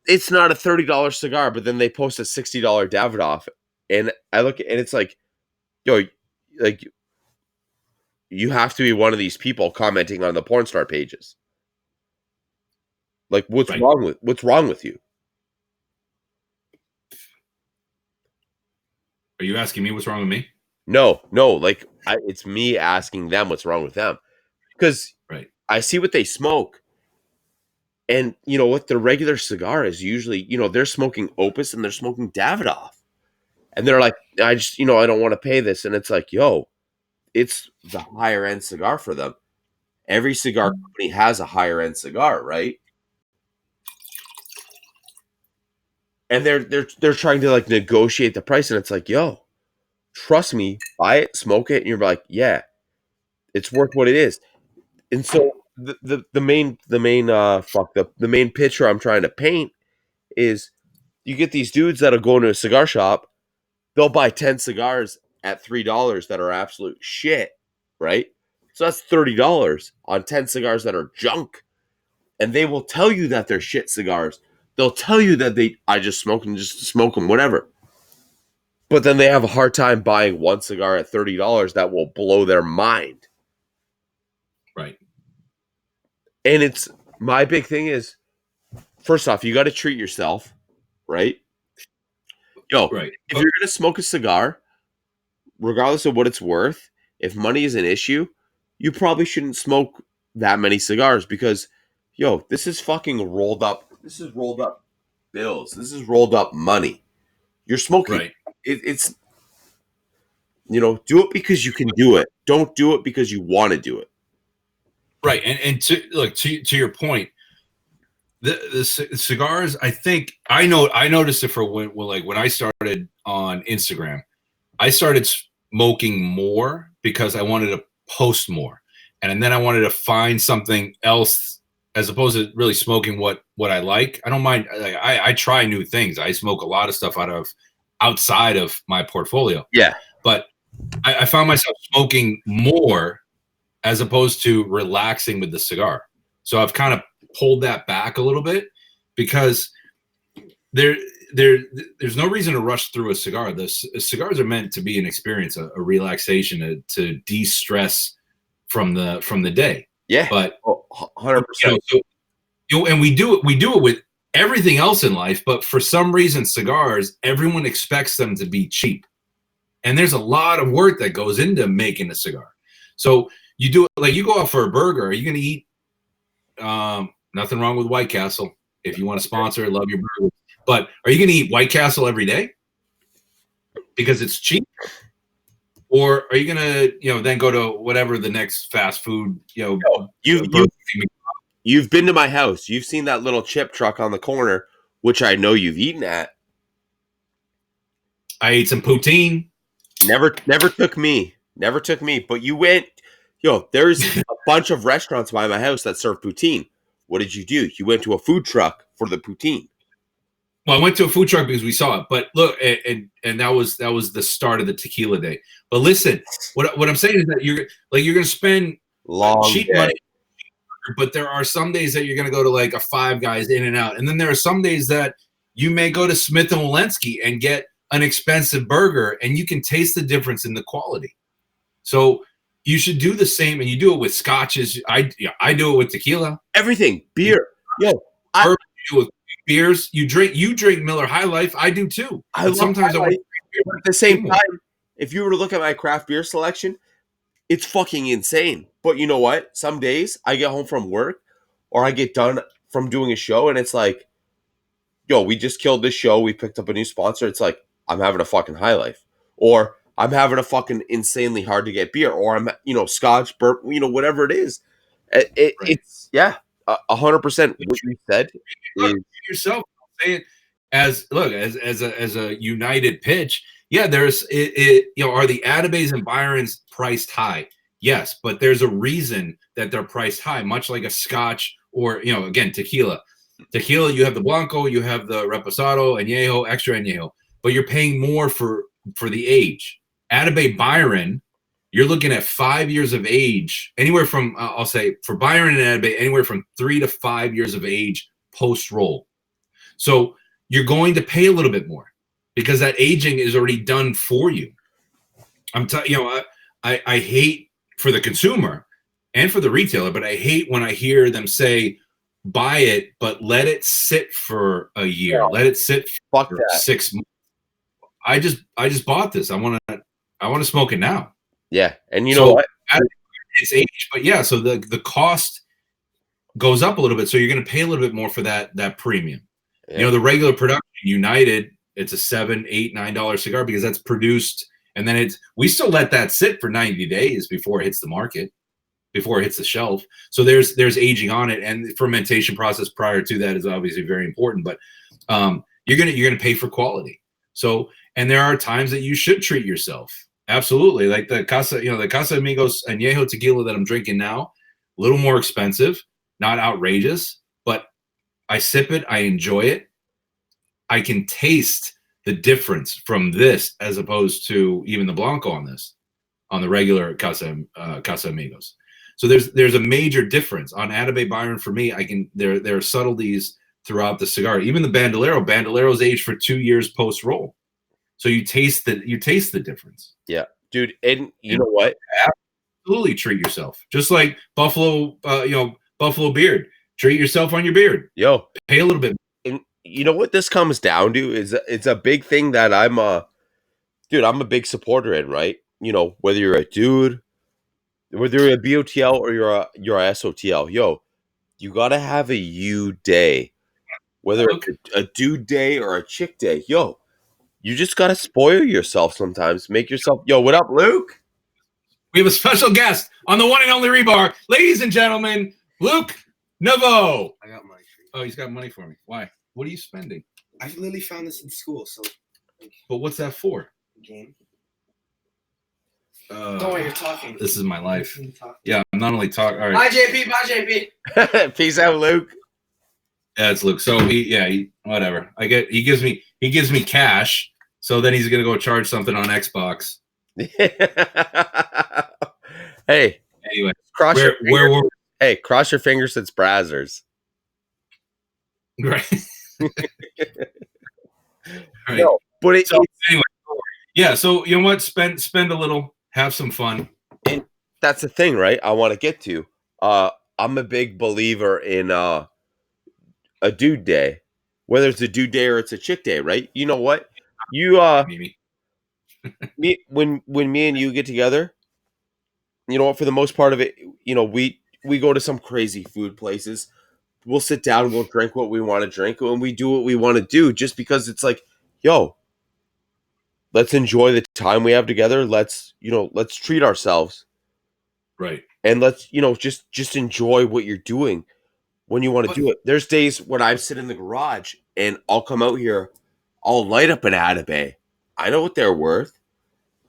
it's not a $30 cigar, but then they post a $60 Davidoff. And I look and it's like, yo, like you have to be one of these people commenting on the porn star pages. Like what's wrong with you? Are you asking me what's wrong with me? No, like it's me asking them what's wrong with them. Because I see what they smoke. And you know what? Their regular cigar is usually, they're smoking Opus and they're smoking Davidoff. And they're like, I just, I don't want to pay this. And it's like, yo, it's the higher end cigar for them. Every cigar company has a higher end cigar, right? And they're trying to like negotiate the price. And it's like, yo, trust me, buy it, smoke it. And you're like, yeah, it's worth what it is. And so the main picture I'm trying to paint is you get these dudes that'll go into a cigar shop, they'll buy 10 cigars at $3 that are absolute shit, right? So that's $30 on 10 cigars that are junk. And they will tell you that they're shit cigars. They'll tell you that I just smoke them just to smoke them, whatever. But then they have a hard time buying one cigar at $30 that will blow their mind. Right. And it's my big thing is, first off, you got to treat yourself, right? Yo, if you're going to smoke a cigar, regardless of what it's worth, if money is an issue, you probably shouldn't smoke that many cigars because, yo, this is fucking rolled up. This is rolled up bills. This is rolled up money. You're smoking. Right. It's, do it because you can do it. Don't do it because you want to do it. Right. And to your point, the cigars, I think I noticed it for when I started on Instagram. I started smoking more because I wanted to post more. And then I wanted to find something else as opposed to really smoking what I like. I don't mind. I try new things. I smoke a lot of stuff outside of my portfolio. Yeah. But I found myself smoking more as opposed to relaxing with the cigar. So I've kind of pulled that back a little bit because there's no reason to rush through a cigar. Cigars are meant to be an experience, a relaxation, to de-stress from the day. Yeah. But 100%. And we do it with everything else in life, but for some reason, cigars, everyone expects them to be cheap. And there's a lot of work that goes into making a cigar. So you do it like you go out for a burger. Are you going to eat? Nothing wrong with White Castle. If you want to sponsor, love your burger. But are you going to eat White Castle every day because it's cheap? Or are you going to, then go to whatever the next fast food, You've been to my house. You've seen that little chip truck on the corner, which I know you've eaten at. I ate some poutine. Never took me. Never took me. But you went, there's a bunch of restaurants by my house that serve poutine. What did you do? You went to a food truck for the poutine. Well, I went to a food truck because we saw it. But look, and that was the start of the tequila day. But listen, what I'm saying is that you're going to spend cheap money. But there are some days that you're going to go to like a Five Guys, In and Out. And then there are some days that you may go to Smith & Wollensky and get an expensive burger, and you can taste the difference in the quality. So you should do the same, and you do it with scotches. I do it with tequila. Everything. Beer. You do it with beers. You drink Miller High Life. I do too. Sometimes I want beer. But at the same time, if you were to look at my craft beer selection, it's fucking insane. But you know what? Some days I get home from work or I get done from doing a show and it's like, we just killed this show. We picked up a new sponsor. It's like, I'm having a fucking high life. Or I'm having a fucking insanely hard to get beer. Or I'm, scotch, burp, whatever it is. It's, 100% what you said. Yourself saying as a united pitch. Yeah, there's are the Atabes and Byrons priced high? Yes, but there's a reason that they're priced high, much like a scotch or again tequila. Tequila, you have the Blanco, you have the Reposado, Añejo, Extra Añejo, but you're paying more for the age. Atabey Byron, you're looking at 5 years of age, anywhere from I'll say for Byron and Atabey, anywhere from 3 to 5 years of age post roll. So you're going to pay a little bit more because that aging is already done for you. I hate for the consumer and for the retailer, but I hate when I hear them say, buy it, but let it sit for a year. Yeah. Let it sit for 6 months. I just bought this. I want to smoke it now. Yeah. And you know what? It's age, but yeah, so the cost goes up a little bit. So you're going to pay a little bit more for that premium. Yeah. The regular production United, it's a $7, $8, $9 cigar because that's produced. And then we still let that sit for 90 days before it hits the market, before it hits the shelf. So there's aging on it, and the fermentation process prior to that is obviously very important. But you're gonna pay for quality. So, and there are times that you should treat yourself. Absolutely, like the Casa Amigos Añejo tequila that I'm drinking now, a little more expensive, not outrageous, but I sip it, I enjoy it, I can taste the difference from this as opposed to even the Blanco on the regular Casa Amigos. So there's a major difference on Atabey Byron. For me, there are subtleties throughout the cigar. Even the Bandolero's aged for 2 years post roll, so you taste the difference. Yeah, dude, and you know what? Absolutely treat yourself, just like Buffalo beard. Treat yourself on your beard. Pay a little bit. And you know what this comes down to is it's a big thing that I'm a big supporter in, right? Whether you're a dude, whether you're a BOTL or you're a SOTL, you gotta have a you day, whether it's a dude day or a chick day, you just gotta spoil yourself sometimes. Make yourself, what up, Luke? We have a special guest on the one and only Rebar, ladies and gentlemen, Luke Novo. I got money for you. Oh, he's got money for me. Why? What are you spending? I literally found this in school. So, but what's that for? Game. Don't worry, you're talking. This is my life. Yeah, I'm not only talking. All right. Bye, JP. Bye, JP. Peace out, Luke. Yeah, it's Luke. So whatever. He gives me cash. So then he's gonna go charge something on Xbox. Hey, Anyway, cross your fingers. where were Hey, cross your fingers. It's Brazzers. right? Right. No, but Anyway, yeah. So you know what? Spend a little, have some fun. And that's the thing, right? I want to get to. I'm a big believer in a dude day, whether it's a dude day or it's a chick day, right? You know what? Mimi. When me and you get together, you know what? For the most part of it, you know, we go to some crazy food places. We'll sit down, we'll drink what we want to drink, and we do what we want to do, just because it's like, yo, let's enjoy the time we have together. Let's treat ourselves, Right. and let's just enjoy what you're doing when you want to do it. There's days when I sit in the garage and I'll come out here, I'll light up an Atabay. I know what they're worth,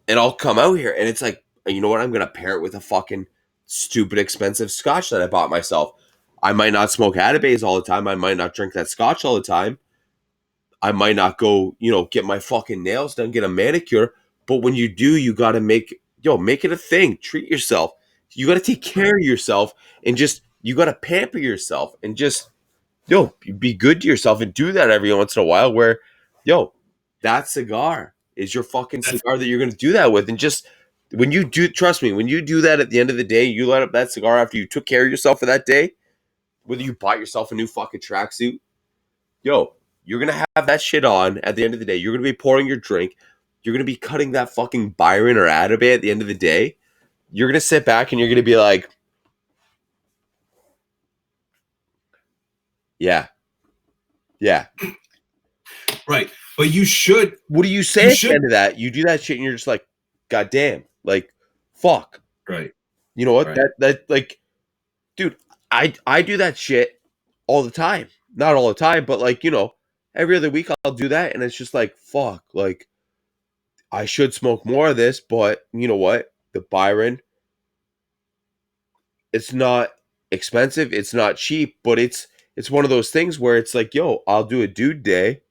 and I'll come out here and it's like, you know what? I'm gonna pair it with a fucking stupid expensive scotch that I bought myself. I might not smoke Atabays all the time. I might not drink that scotch all the time. I might not go, get my fucking nails done, get a manicure. But when you do, you got to make it a thing. Treat yourself. You got to take care of yourself, and you got to pamper yourself, and just, be good to yourself, and do that every once in a while where, that cigar is your fucking cigar that you're going to do that with. And just when you do, trust me, when you do that at the end of the day, you light up that cigar after you took care of yourself for that day, whether you bought yourself a new fucking tracksuit, you're going to have that shit on at the end of the day. You're going to be pouring your drink. You're going to be cutting that fucking Byron or Atabay at the end of the day. You're going to sit back and you're going to be like, yeah. Right. But you should. What do you say at the end of that? You do that shit and you're just like, God damn. Like, fuck. Right. You know what? Right. That like, dude, I do that shit all the time. Not all the time, but like, every other week I'll do that. And it's just like, fuck. Like, I should smoke more of this, but you know what? The Byron, it's not expensive, it's not cheap, but it's one of those things where it's like, yo, I'll do a dude day,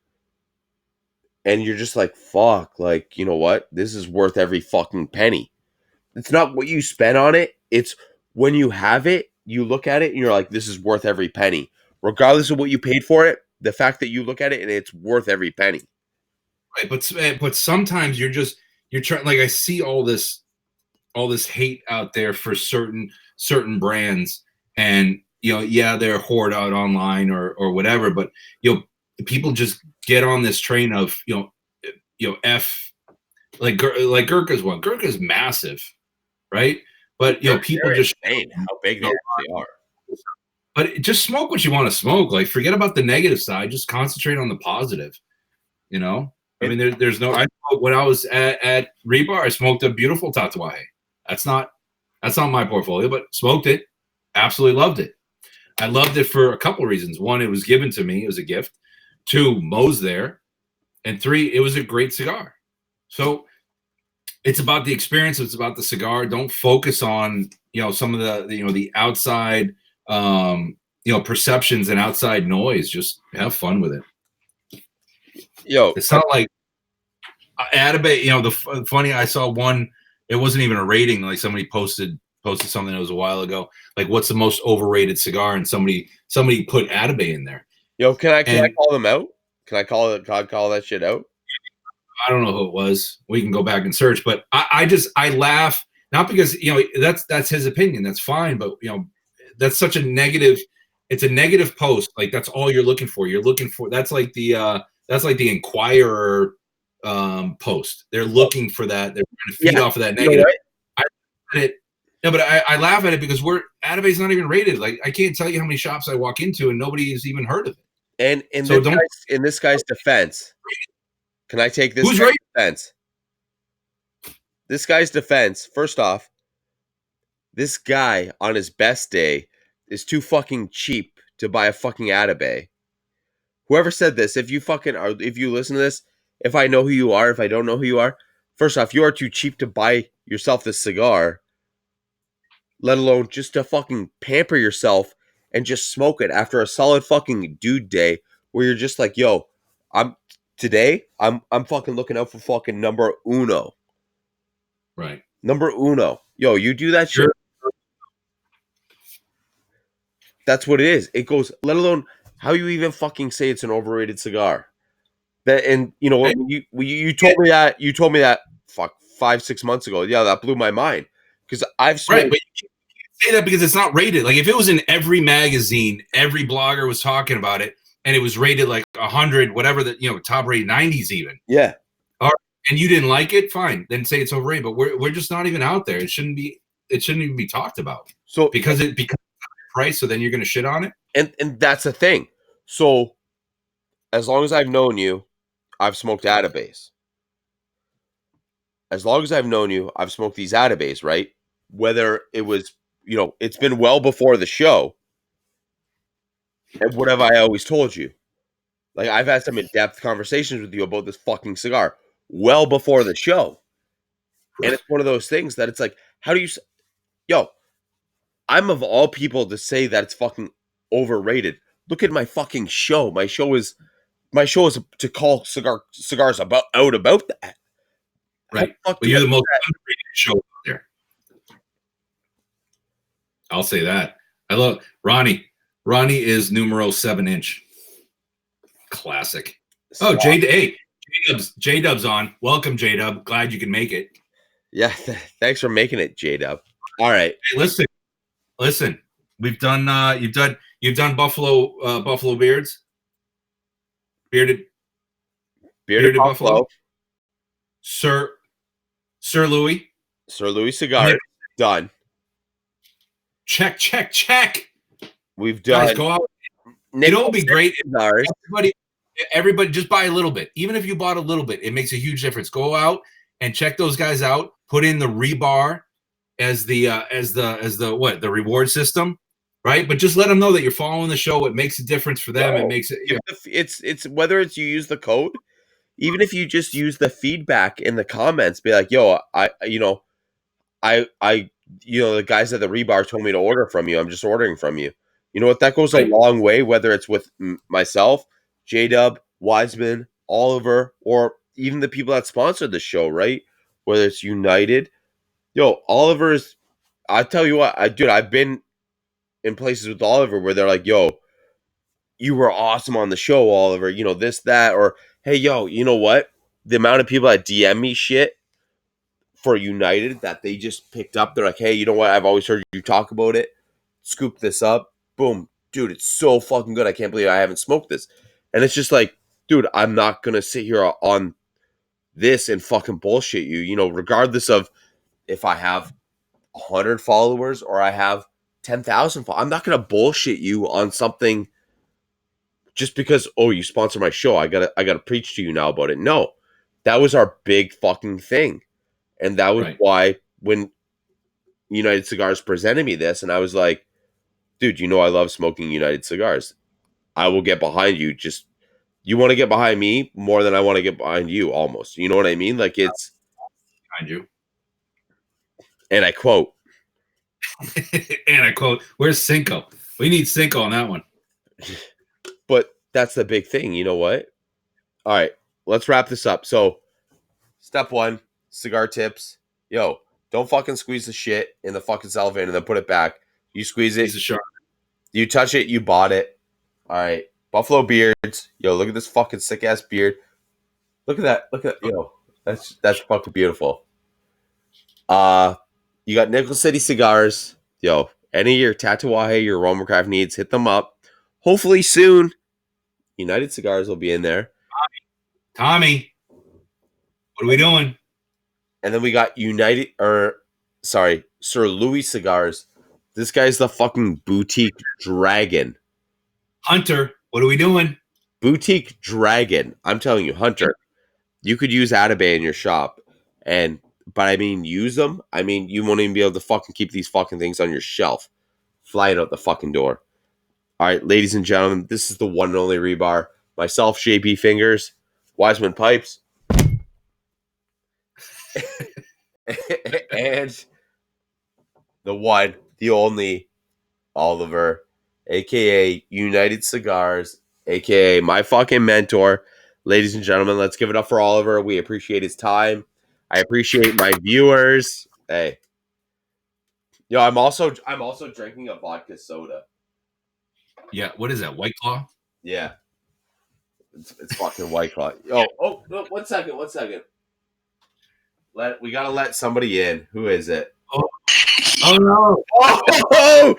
and you're just like, fuck, like, you know what? This is worth every fucking penny. It's not what you spend on it, it's when you have it, you look at it and you're like, this is worth every penny. Regardless of what you paid for it, the fact that you look at it and it's worth every penny. Right, but sometimes you're trying. Like I see all this hate out there for certain brands, and they're hoard out online or whatever. But people just get on this train of F, like Gurkha's one. Gurkha's massive, right? But people just insane how big they actually are. But just smoke what you want to smoke. Like forget about the negative side. Just concentrate on the positive. I mean, there's no. When I was at Rebar, I smoked a beautiful Tatuaje. That's not my portfolio, but smoked it. Absolutely loved it. I loved it for a couple of reasons. One, it was given to me. It was a gift. Two, Mo's there. And three, it was a great cigar. So it's about the experience. It's about the cigar. Don't focus on, some of the outside, perceptions and outside noise. Just have fun with it. It's not like Atabay, the funny, I saw one, it wasn't even a rating. Like somebody posted something that was a while ago. Like, what's the most overrated cigar? And somebody put Atabay in there. Can I call them out? Can I call that shit out? I don't know who it was. We can go back and search, but I laugh, not because, that's his opinion. That's fine. But, that's such a negative, it's a negative post. Like that's all you're looking for. That's like the Inquirer post. They're looking for that. They're trying to feed off of that negative. I read it. No, but I laugh at it because Atabay's not even rated. Like I can't tell you how many shops I walk into and nobody's even heard of it. And in this guy's defense, can I take this guy's defense? This guy's defense, first off, this guy on his best day is too fucking cheap to buy a fucking Atabay. Whoever said this, if you listen to this, if I know who you are, if I don't know who you are, First off, you are too cheap to buy yourself this cigar, let alone just to fucking pamper yourself and just smoke it after a solid fucking dude day where you're just like, yo, I'm fucking looking out for fucking number uno. Right. Number uno. Yo, you do that shit. That's what it is. It goes, let alone how you even fucking say it's an overrated cigar. That, and you know what, you told me that fuck 5-6 months ago. Yeah, that blew my mind. Because I've smoked. Right, but you can't say that because it's not rated. Like if it was in every magazine, every blogger was talking about it, and it was rated like 100, whatever the top rated 90s even. Yeah. And you didn't like it, fine. Then say it's overrated. But we're just not even out there. It shouldn't even be talked about. So because it's price, so then you're gonna shit on it. And that's the thing. So as long as I've known you, I've smoked Atabase. As long as I've known you, I've smoked these Atabase, right? Whether it was, it's been well before the show. And what have I always told you? Like, I've had some in-depth conversations with you about this fucking cigar well before the show. And it's one of those things that it's like, how do you... Yo, I'm of all people to say that it's fucking overrated. Look at my fucking show. My show is to call cigars about that. Right. But you're the most underrated show out there. I'll say that. I love Ronnie. Ronnie is numero 7-inch. Classic. Oh, J-Dub's on. Welcome, J-Dub. Glad you can make it. Yeah, thanks for making it, J-Dub. All right. Hey, listen. We've done you've done Buffalo beards. Bearded Buffalo. Sir Louis. Sir Louis cigar. Done. Check. We've done. Guys, go out. It will be great. Everybody just buy a little bit. Even if you bought a little bit, it makes a huge difference. Go out and check those guys out. Put in the Rebar as the reward system, right? But just let them know that you're following the show. It makes a difference for them. It makes it. It's whether it's you use the code, even if you just use the feedback in the comments, be like, yo, the guys at the Rebar told me to order from you. I'm just ordering from you. You know what? That goes a long way, whether it's with myself, J-Dub, Wiseman, Oliver, or even the people that sponsored the show, right? Whether it's United. Yo, Oliver's, I tell you what, I've been in places with Oliver where they're like, yo, you were awesome on the show, Oliver. This, that, or, hey, yo, you know what? The amount of people that DM me shit for United that they just picked up, they're like, hey, you know what? I've always heard you talk about it. Scoop this up. Boom. Dude, it's so fucking good. I can't believe I haven't smoked this. And it's just like, dude, I'm not going to sit here on this and fucking bullshit you, regardless of if I have 100 followers or I have 10,000 followers. I'm not going to bullshit you on something just because, oh, you sponsor my show. I gotta preach to you now about it. No, that was our big fucking thing. And that was why when United Cigars presented me this, and I was like, dude, I love smoking United Cigars. I will get behind you. Just, you want to get behind me more than I want to get behind you, almost. You know what I mean? Like, it's behind you. And I quote. Where's Cinco? We need Cinco on that one. But that's the big thing. You know what? All right, let's wrap this up. So, step 1, cigar tips. Yo, don't fucking squeeze the shit in the fucking cellophane and then put it back. You squeeze it. You touch it, you bought it. All right. Buffalo beards. Yo, look at this fucking sick ass beard. Look at that. Yo, that's fucking beautiful. You got Nickel City cigars. Yo, any of your Tatuaje, your Romacraft needs, hit them up. Hopefully soon, United Cigars will be in there. Tommy, what are we doing? And then we got Sir Louis Cigars. This guy's the fucking boutique dragon. Hunter, what are we doing? Boutique dragon. I'm telling you, Hunter, you could use Atabay in your shop. But I mean, use them. I mean, you won't even be able to fucking keep these fucking things on your shelf. Flying out the fucking door. All right, ladies and gentlemen, this is the one and only Rebar. Myself, JP Fingers, Wiseman Pipes. and the one, the only Oliver, aka United Cigars, aka my fucking mentor. Ladies and gentlemen, let's give it up for Oliver. We appreciate his time. I appreciate my viewers. Hey. Yo, I'm also drinking a vodka soda. Yeah, what is that? White Claw? Yeah. It's fucking White Claw. Yo, oh, 1 second. We gotta let somebody in. Who is it? Oh no! Oh,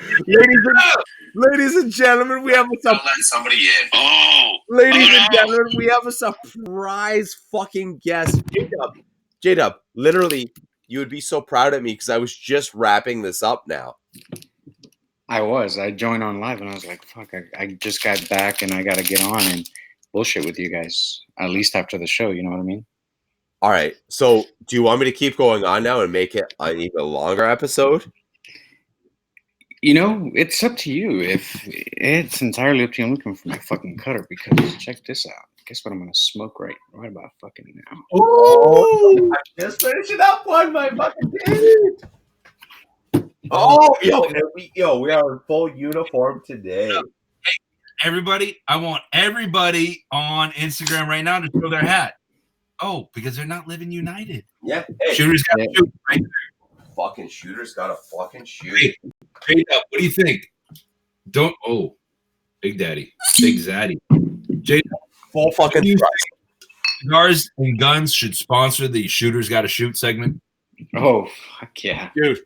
ladies and gentlemen, we have a Let somebody in. Oh, ladies and gentlemen, we have a surprise fucking guest. J-Dub, literally, you would be so proud of me because I was just wrapping this up now. I joined on live and I was like, fuck, I just got back and I got to get on and bullshit with you guys, at least after the show. You know what I mean? All right. So do you want me to keep going on now and make it an even longer episode? You know, it's up to you. If it's entirely up to you. I'm looking for my fucking cutter because check this out. Guess what I'm going to smoke right about fucking now. Oh, I'm just finishing up on my fucking dude. Oh, we are in full uniform today. Everybody, I want everybody on Instagram right now to show their hat. Oh, because they're not living united. Yeah. Hey, Shooters got to shoot, right? fucking shooters got to fucking shoot. Hey, what do you think? Big Daddy, Big Zaddy. Full fucking Cigars and guns should sponsor the Shooters Got to Shoot segment. Oh, fuck yeah. Dude.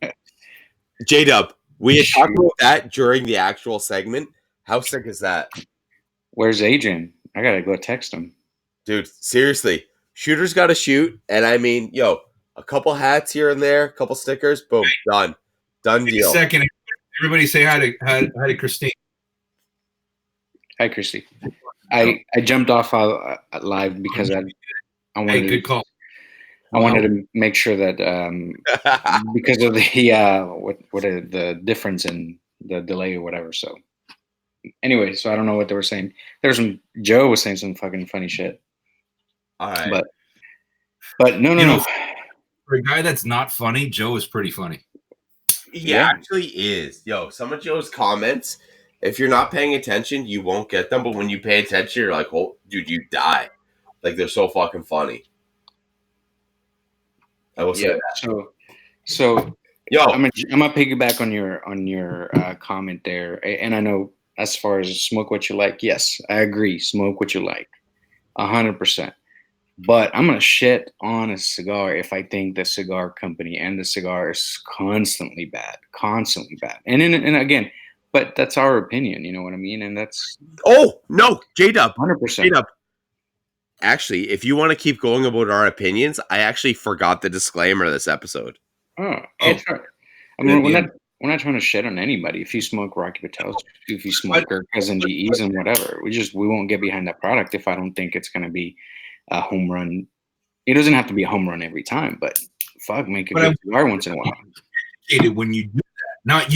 J-Dub, we had talked about that during the actual segment. How sick is that? Where's Adrian? I got to go text him. Dude, seriously. Shooters got to shoot. And I mean, a couple hats here and there, a couple stickers, boom, done. Done deal. Second, everybody say hi to Christine. Hi, Christy. I jumped off live because I wanted good call. I wanted to make sure that because of the difference in the delay or whatever. So anyway, so I don't know what they were saying. Joe was saying some fucking funny shit. All right. But no. For a guy that's not funny, Joe is pretty funny. He actually is. Yo, some of Joe's comments, if you're not paying attention, you won't get them. But when you pay attention, you're like, oh, dude, you die. Like, they're so fucking funny. I will say that. So yo, I'm gonna piggyback on your comment there, and I know as far as smoke what you like, yes, I agree, smoke what you like, 100%. But I'm gonna shit on a cigar if I think the cigar company and the cigar is constantly bad, and again, but that's our opinion, you know what I mean, and that's no, J-Dub, 100%. J-Dub. Actually, if you want to keep going about our opinions, I actually forgot the disclaimer of this episode. It's right. I mean, we're not trying to shit on anybody. If you smoke Rocky Patels, if you smoke our cousin GEs and whatever, we won't get behind that product if I don't think it's going to be a home run. It doesn't have to be a home run every time, but fuck, make a good cigar once in a while. When you do that, not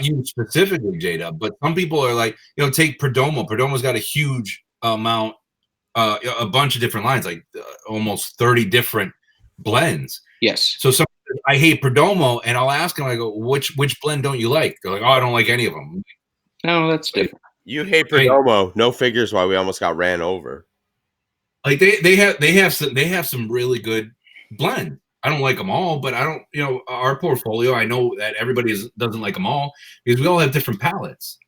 you specifically, J-Dub, but some people are like, take Perdomo. Perdomo's got a huge amount. A bunch of different lines, like almost 30 different blends. Yes. So I hate Perdomo, and I'll ask them, I go, which blend don't you like? They're like, oh, I don't like any of them. No, that's different. You hate Perdomo. No figures why we almost got ran over. Like they have some really good blend. I don't like them all, but I don't, our portfolio, I know that everybody doesn't like them all because we all have different palates.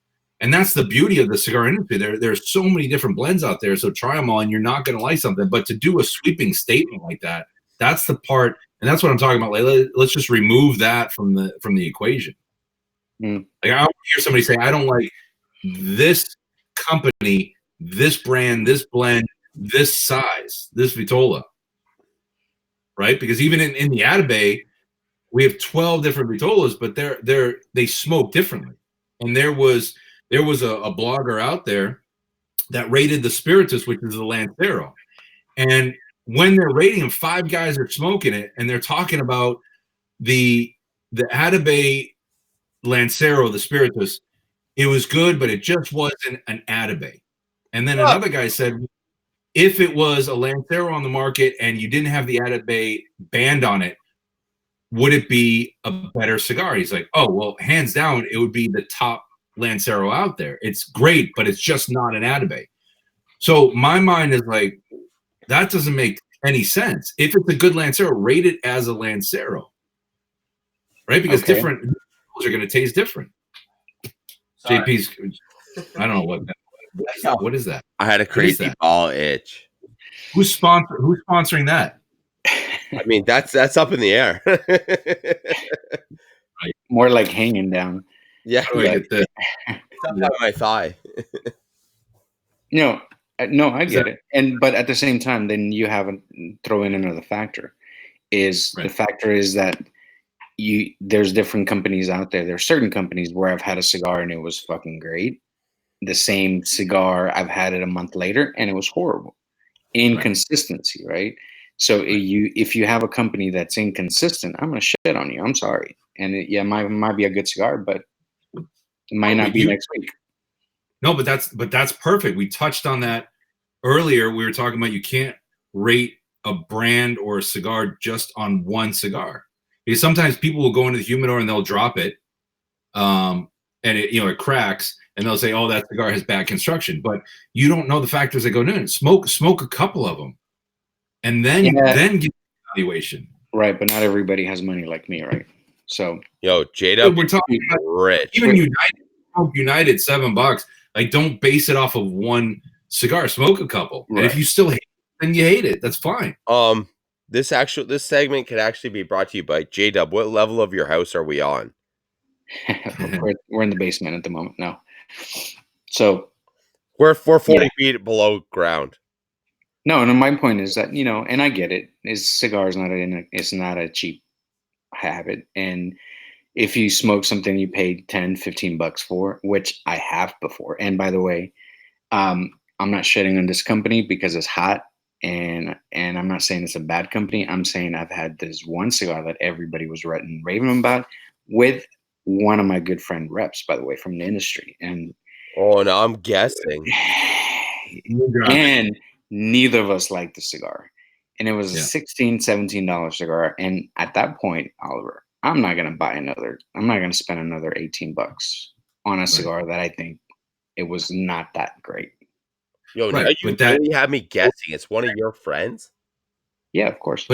And that's the beauty of the cigar industry. There's so many different blends out there. So try them all, and you're not going to like something. But to do a sweeping statement like that, that's the part, and that's what I'm talking about. Like, let's just remove that from the equation. Like I don't hear somebody say, "I don't like this company, this brand, this blend, this size, this Vitola." Right? Because even in the Atabey, we have 12 different Vitolas, but they smoke differently. And there was a blogger out there that rated the Spiritus, which is the Lancero. And when they're rating them, 5 guys are smoking it, and they're talking about the Atabey Lancero, the Spiritus. It was good, but it just wasn't an Atabey. And then another guy said, if it was a Lancero on the market and you didn't have the Atabey band on it, would it be a better cigar? He's like, oh, well, hands down, it would be the top Lancero out there. It's great, but it's just not an Atabey. So my mind is like, that doesn't make any sense. If it's a good Lancero, rate it as a Lancero, right? Because different are going to taste different. Sorry. JP's, I don't know what is that? I had a crazy ball itch. Who's sponsoring that? I mean, that's up in the air. Right. More like hanging down. Yeah, it's up on my thigh. No, I get it. But at the same time, then you haven't throw in another factor. The factor is that there's different companies out there. There's certain companies where I've had a cigar and it was fucking great. The same cigar, I've had it a month later and it was horrible. Inconsistency, right? So if you have a company that's inconsistent, I'm gonna shit on you. I'm sorry. And it might be a good cigar, but it might not be next week. No, but that's perfect. We touched on that earlier. We were talking about you can't rate a brand or a cigar just on one cigar. Because sometimes people will go into the humidor and they'll drop it, and it cracks, and they'll say, "Oh, that cigar has bad construction." But you don't know the factors that go into it. Smoke a couple of them, and then get evaluation. Right, but not everybody has money like me, right? So, Jada, we're talking about rich. Even United $7. Like, don't base it off of one cigar. Smoke a couple, and if you still hate it, then you hate it. That's fine. This segment could actually be brought to you by J-Dub. What level of your house are we on? We're in the basement at the moment. No. So we're 40 feet below ground. No, and my point is that, and I get it. Cigar is not a cheap habit. And if you smoke something you paid $10-15 for, which I have before. And by the way, I'm not shitting on this company because it's hot. And I'm not saying it's a bad company. I'm saying I've had this one cigar that everybody was raving about with one of my good friend reps, by the way, from the industry. And no, I'm guessing. And neither of us liked the cigar. And it was a $16-17 cigar. And at that point, Oliver, I'm not going to spend another $18 on a cigar that I think it was not that great. Now you really have me guessing it's one of your friends? Yeah, of course.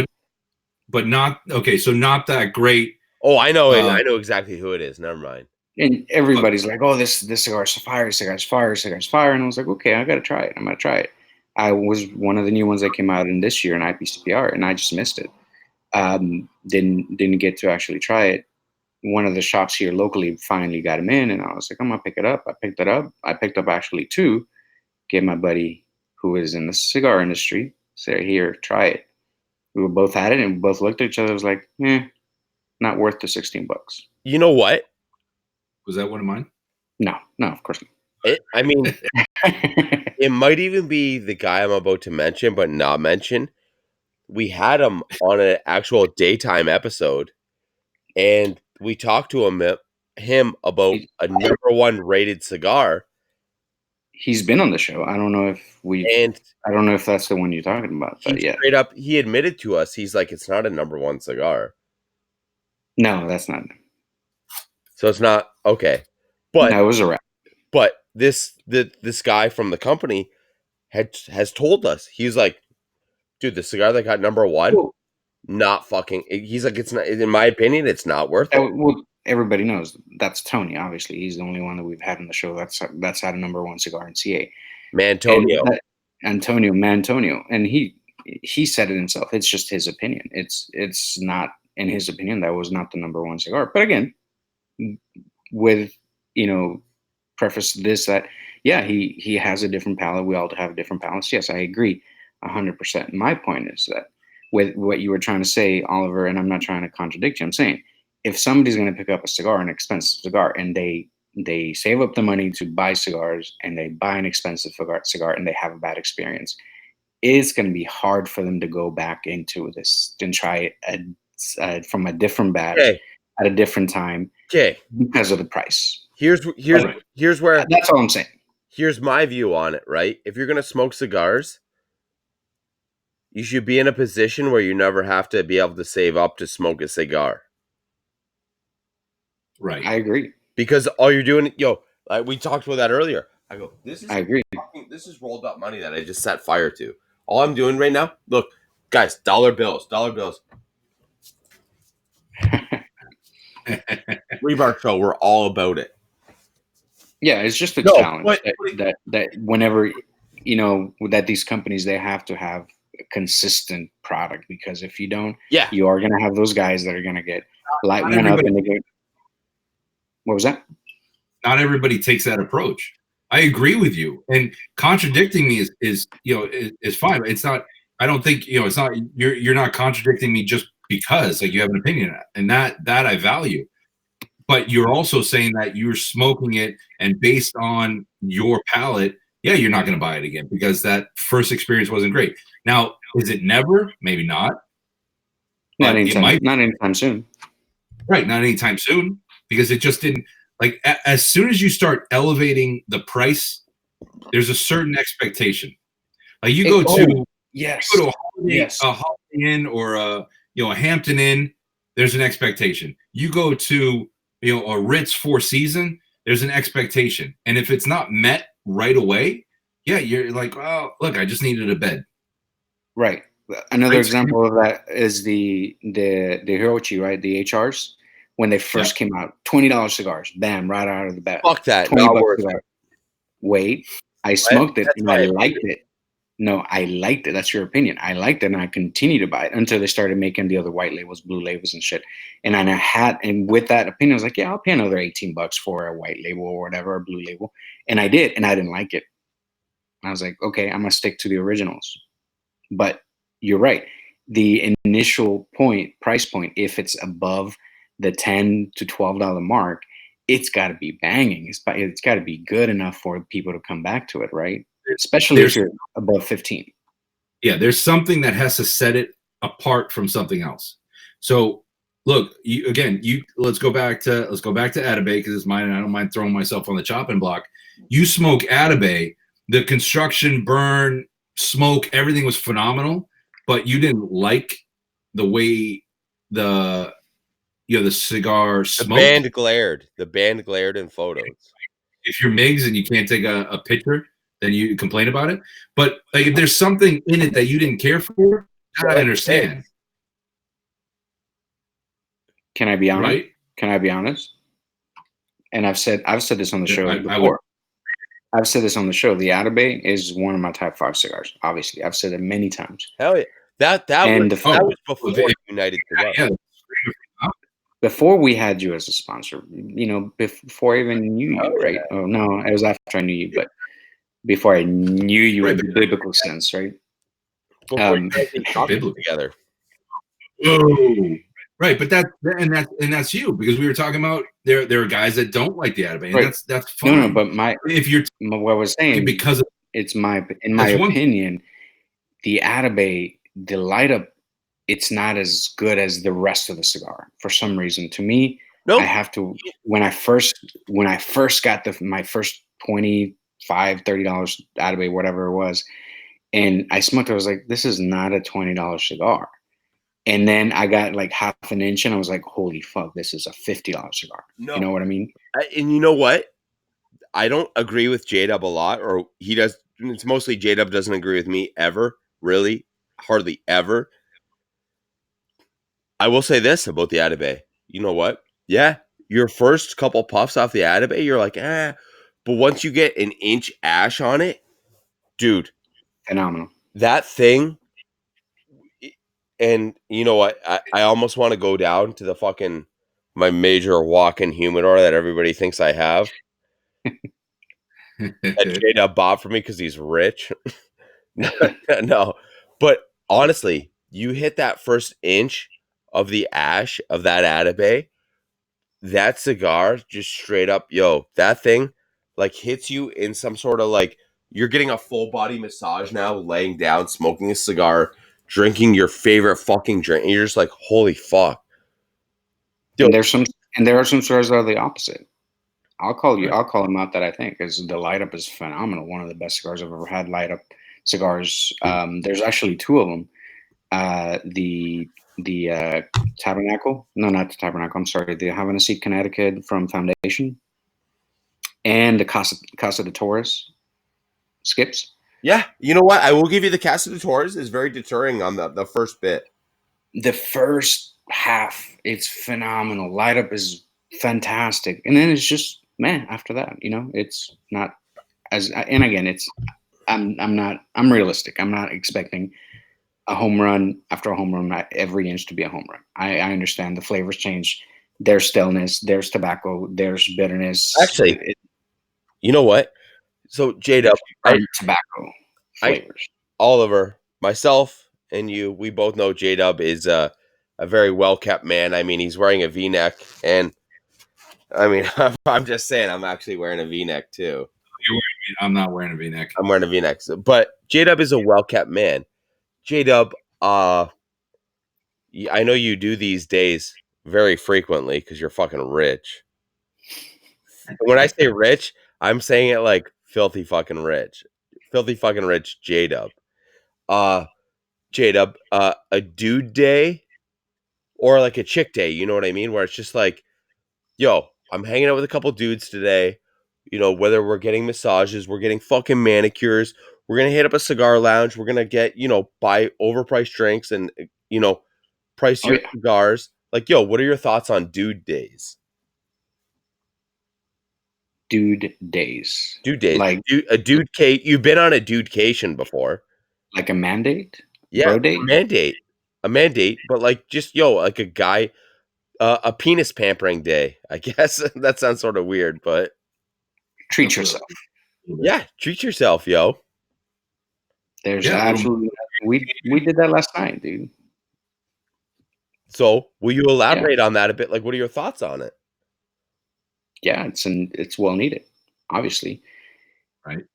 But not okay. So not that great. Oh, I know. I know exactly who it is. Never mind. And everybody's like, "Oh, this cigar is fire! Cigar's fire! Cigar's fire!" And I was like, "Okay, I got to try it. I'm gonna try it." I was one of the new ones that came out in this year in IPCPR, and I just missed it. Didn't get to actually try it. One of the shops here locally finally got him in, and I was like, "I'm gonna pick it up." I picked it up. I picked up actually two. Gave my buddy who is in the cigar industry, say, "Here, try it." We were both at it, and we both looked at each other. I was like, not worth the $16. You know what? Was that one of mine? No, of course not. It might even be the guy I'm about to mention, but not mention. We had him on an actual daytime episode, and we talked to him about a number one rated cigar. He's been on the show. I don't know if that's the one you're talking about. But straight up, he admitted to us. He's like, it's not a number one cigar. No, that's not. So it's not okay. But that was a wrap. But this guy from the company has told us, he's like, dude, the cigar that got number one, not fucking. He's like, it's not. In my opinion, it's not worth it. Well, everybody knows that's Tony. Obviously, he's the only one that we've had on the show that's had a number one cigar in CA. Mantonio, and he said it himself. It's just his opinion. It's not, in his opinion, that was not the number one cigar. But again, with preface this that he has a different palate. We all have different palates. Yes, I agree 100%. My point is that with what you were trying to say, Oliver, and I'm not trying to contradict you, I'm saying if somebody's going to pick up a cigar, an expensive cigar, and they save up the money to buy cigars and they buy an expensive cigar and they have a bad experience, it's going to be hard for them to go back into this and try it from a different batch at a different time because of the price. Here's where that's all I'm saying. Here's my view on it, right? If you're gonna smoke cigars, You should be in a position where you never have to be able to save up to smoke a cigar. Right. I agree. Because all you're doing, like we talked about that earlier. I go, this I agree. is rolled up money that I just set fire to. All I'm doing right now, look, guys, dollar bills. Rebar show, we're all about it. Yeah, it's just a No, challenge but- that whenever that these companies, they have to have a consistent product, because if you don't, Yeah. you are gonna have those guys that are gonna get light Not one up everybody- and they get. What was that? Not everybody takes that approach. I agree with you, and contradicting me is fine. It's not. I don't think it's not. You're not contradicting me just because like you have an opinion, and that I value. But you're also saying that you're smoking it, and based on your palate, yeah, you're not going to buy it again because that first experience wasn't great. Now, is it never? Maybe not. Not But it anytime. might. Not anytime soon. Right, not anytime soon, because it just didn't. Like as soon as you start elevating the price, there's a certain expectation. Like you go to Yes. a Holiday, Yes. a Holiday Inn or a Hampton Inn, there's an expectation. You go to a Ritz Four Season, there's an expectation, and if it's not met right away, yeah, you're like, oh, look, I just needed a bed. Right. Another Right. example of that is the Hirochi, right? The HRs, when they first came out, $20 cigars, bam, right out of the bat. Fuck that. 20 Not bucks worth cigar. Wait, I smoked it That's and my I opinion. liked it. No, I liked it. That's your opinion. I liked it and I continued to buy it until they started making the other white labels, blue labels and shit. And and with that opinion, I was like, yeah, I'll pay another $18 for a white label or whatever, a blue label. And I did, and I didn't like it. I was like, okay, I'm gonna stick to the originals. But you're right. The initial price point, if it's above the $10 to $12 mark, it's got to be banging. It's got to be good enough for people to come back to it, right? Especially if you're above 15. Yeah, there's something that has to set it apart from something else. So, look, let's go back to Atabey because it's mine, and I don't mind throwing myself on the chopping block. You smoke Atabey, the construction, burn, smoke, everything was phenomenal, but you didn't like the way the cigar smoked. The band glared in photos. If you're Migs and you can't take a picture, then you complain about it. But like, if there's something in it that you didn't care for, I understand. Can I be honest? Right? Can I be honest? And I've said this on the show I before. I've said this on the show. The Atabey is one of my top 5 cigars. Obviously, I've said it many times. Hell yeah. That was before United Cigars. Yeah. Before we had you as a sponsor, before I even knew you, right? Yeah. Oh no, it was after I knew you, but before I knew you in the biblical sense, right? Before you guys did chocolate together. Oh, right, but that's you, because we were talking about there are guys that don't like the Atabey, and Right. that's fine. No, but if you're what I was saying, because of, it's in my opinion, the Atabey, the light up, it's not as good as the rest of the cigar for some reason. To me, I have to, when I first got my first $25, $30 Atabey, whatever it was, and I smoked it, I was like, this is not a $20 cigar. And then I got like half an inch and I was like, holy fuck, this is a $50 cigar. No. You know what I mean? And you know what? I don't agree with J-Dub a lot, or he does. It's mostly J-Dub doesn't agree with me ever, really, hardly ever. I will say this about the Atabey. You know what? Yeah, your first couple puffs off the Atabey, you're like, but once you get an inch ash on it, dude, Phenomenal. that thing. And you know what? I almost want to go down to my major walk-in humidor that everybody thinks I have. That J-Dub bought for me because he's rich. No, but honestly, you hit that first inch of the ash of that Atabey, that cigar just straight up, that thing like hits you in some sort of like, you're getting a full body massage now, laying down, smoking a cigar, drinking your favorite fucking drink, and you're just like, holy fuck. And there are some cigars that are the opposite. I'll call him out that I think is the light up is phenomenal. One of the best cigars I've ever had, light up cigars. There's actually 2 of them. the Tabernacle. No, not the Tabernacle. I'm sorry, the Havana Seat, Connecticut from Foundation, and the Casa de Torres skips. Yeah, you know what? I will give you the Casa de Torres is very deterring on the first bit. The first half, it's phenomenal. Light up is fantastic, and then it's just man. After that, it's not as. And again, it's I'm realistic. I'm not expecting a home run after a home run, not every inch to be a home run. I understand the flavors change. There's stillness, there's tobacco, there's bitterness. Actually, you know what? So J-Dub, tobacco flavors. Oliver, myself, and you, we both know J-Dub is a very well-kept man. I mean, he's wearing a V-neck, and I mean, I'm just saying, I'm actually wearing a V-neck too. I'm not wearing a V-neck. I'm wearing a V-neck, but J-Dub is a well-kept man. J-Dub, I know you do these days very frequently because you're fucking rich. When I say rich, I'm saying it like filthy fucking rich. Filthy fucking rich J-Dub. J-Dub, a dude day or like a chick day, you know what I mean? Where it's just like, yo, I'm hanging out with a couple dudes today. You know, whether we're getting massages, we're getting fucking manicures, we're gonna hit up a cigar lounge, we're gonna get, buy overpriced drinks and pricier cigars. Like, yo, what are your thoughts on dude days? Dude days. Dude days. Like a dude-cation. You've been on a dude-cation before. Like a mandate? Yeah, Bro date? A mandate, but like just, like a guy, a penis pampering day. I guess that sounds sort of weird, but treat yourself. Yeah, treat yourself, yo. There's absolutely we did that last night, dude. So, will you elaborate on that a bit? Like, what are your thoughts on it? Yeah, it's well needed, obviously. Right.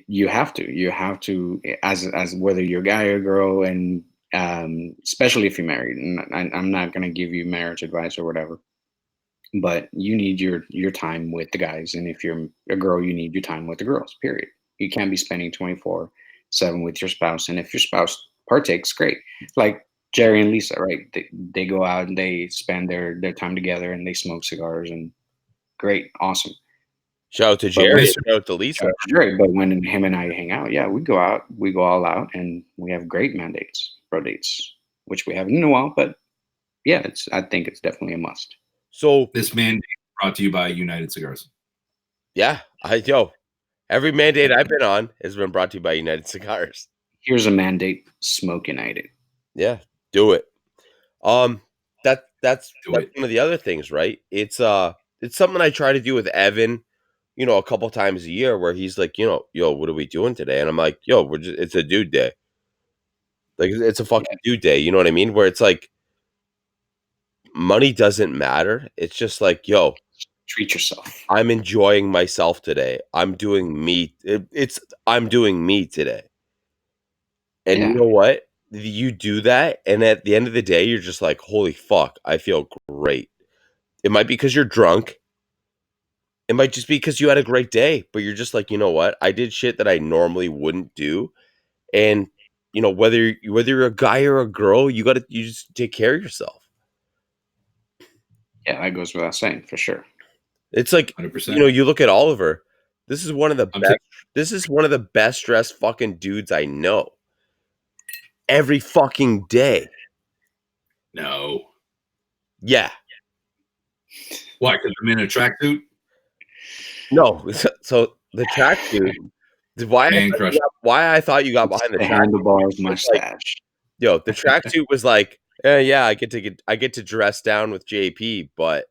You have to as whether you're a guy or girl, and especially if you're married. And I'm not going to give you marriage advice or whatever, but you need your time with the guys, and if you're a girl, you need your time with the girls. Period. You can't be spending 24/7 with your spouse, and if your spouse partakes, great. Like Jerry and Lisa, right? They go out and they spend their time together, and they smoke cigars, and great, awesome. Shout out to Jerry. Shout out to Lisa. Jerry, but when him and I hang out, we go out, we go all out, and we have great bro dates, which we haven't in a while. But yeah, I think it's definitely a must. So this mandate brought to you by United Cigars. Yeah, every mandate I've been on has been brought to you by United Cigars. Here's a mandate: smoke United. Yeah, do it. That's one of the other things, right? It's something I try to do with Evan, a couple times a year, where he's like, yo, what are we doing today? And I'm like, yo, it's a dude day. Like, it's a fucking dude day. You know what I mean? Where it's like, money doesn't matter. It's just like, yo, treat yourself. I'm enjoying myself today. I'm doing me. I'm doing me today. And you know what? You do that, and at the end of the day, you're just like, holy fuck, I feel great. It might be because you're drunk. It might just be because you had a great day, but you're just like, you know what? I did shit that I normally wouldn't do. And, whether you're a guy or a girl, you just take care of yourself. Yeah, that goes without saying, for sure. It's like, 100%. You look at Oliver. This is one of the best. This is one of the best dressed fucking dudes I know. Every fucking day. No. Yeah. Why? Because I'm in a tracksuit? No. So the tracksuit. Why I thought you got behind the handlebars mustache. Yo, the tracksuit was like, yeah, I get to dress down with JP, but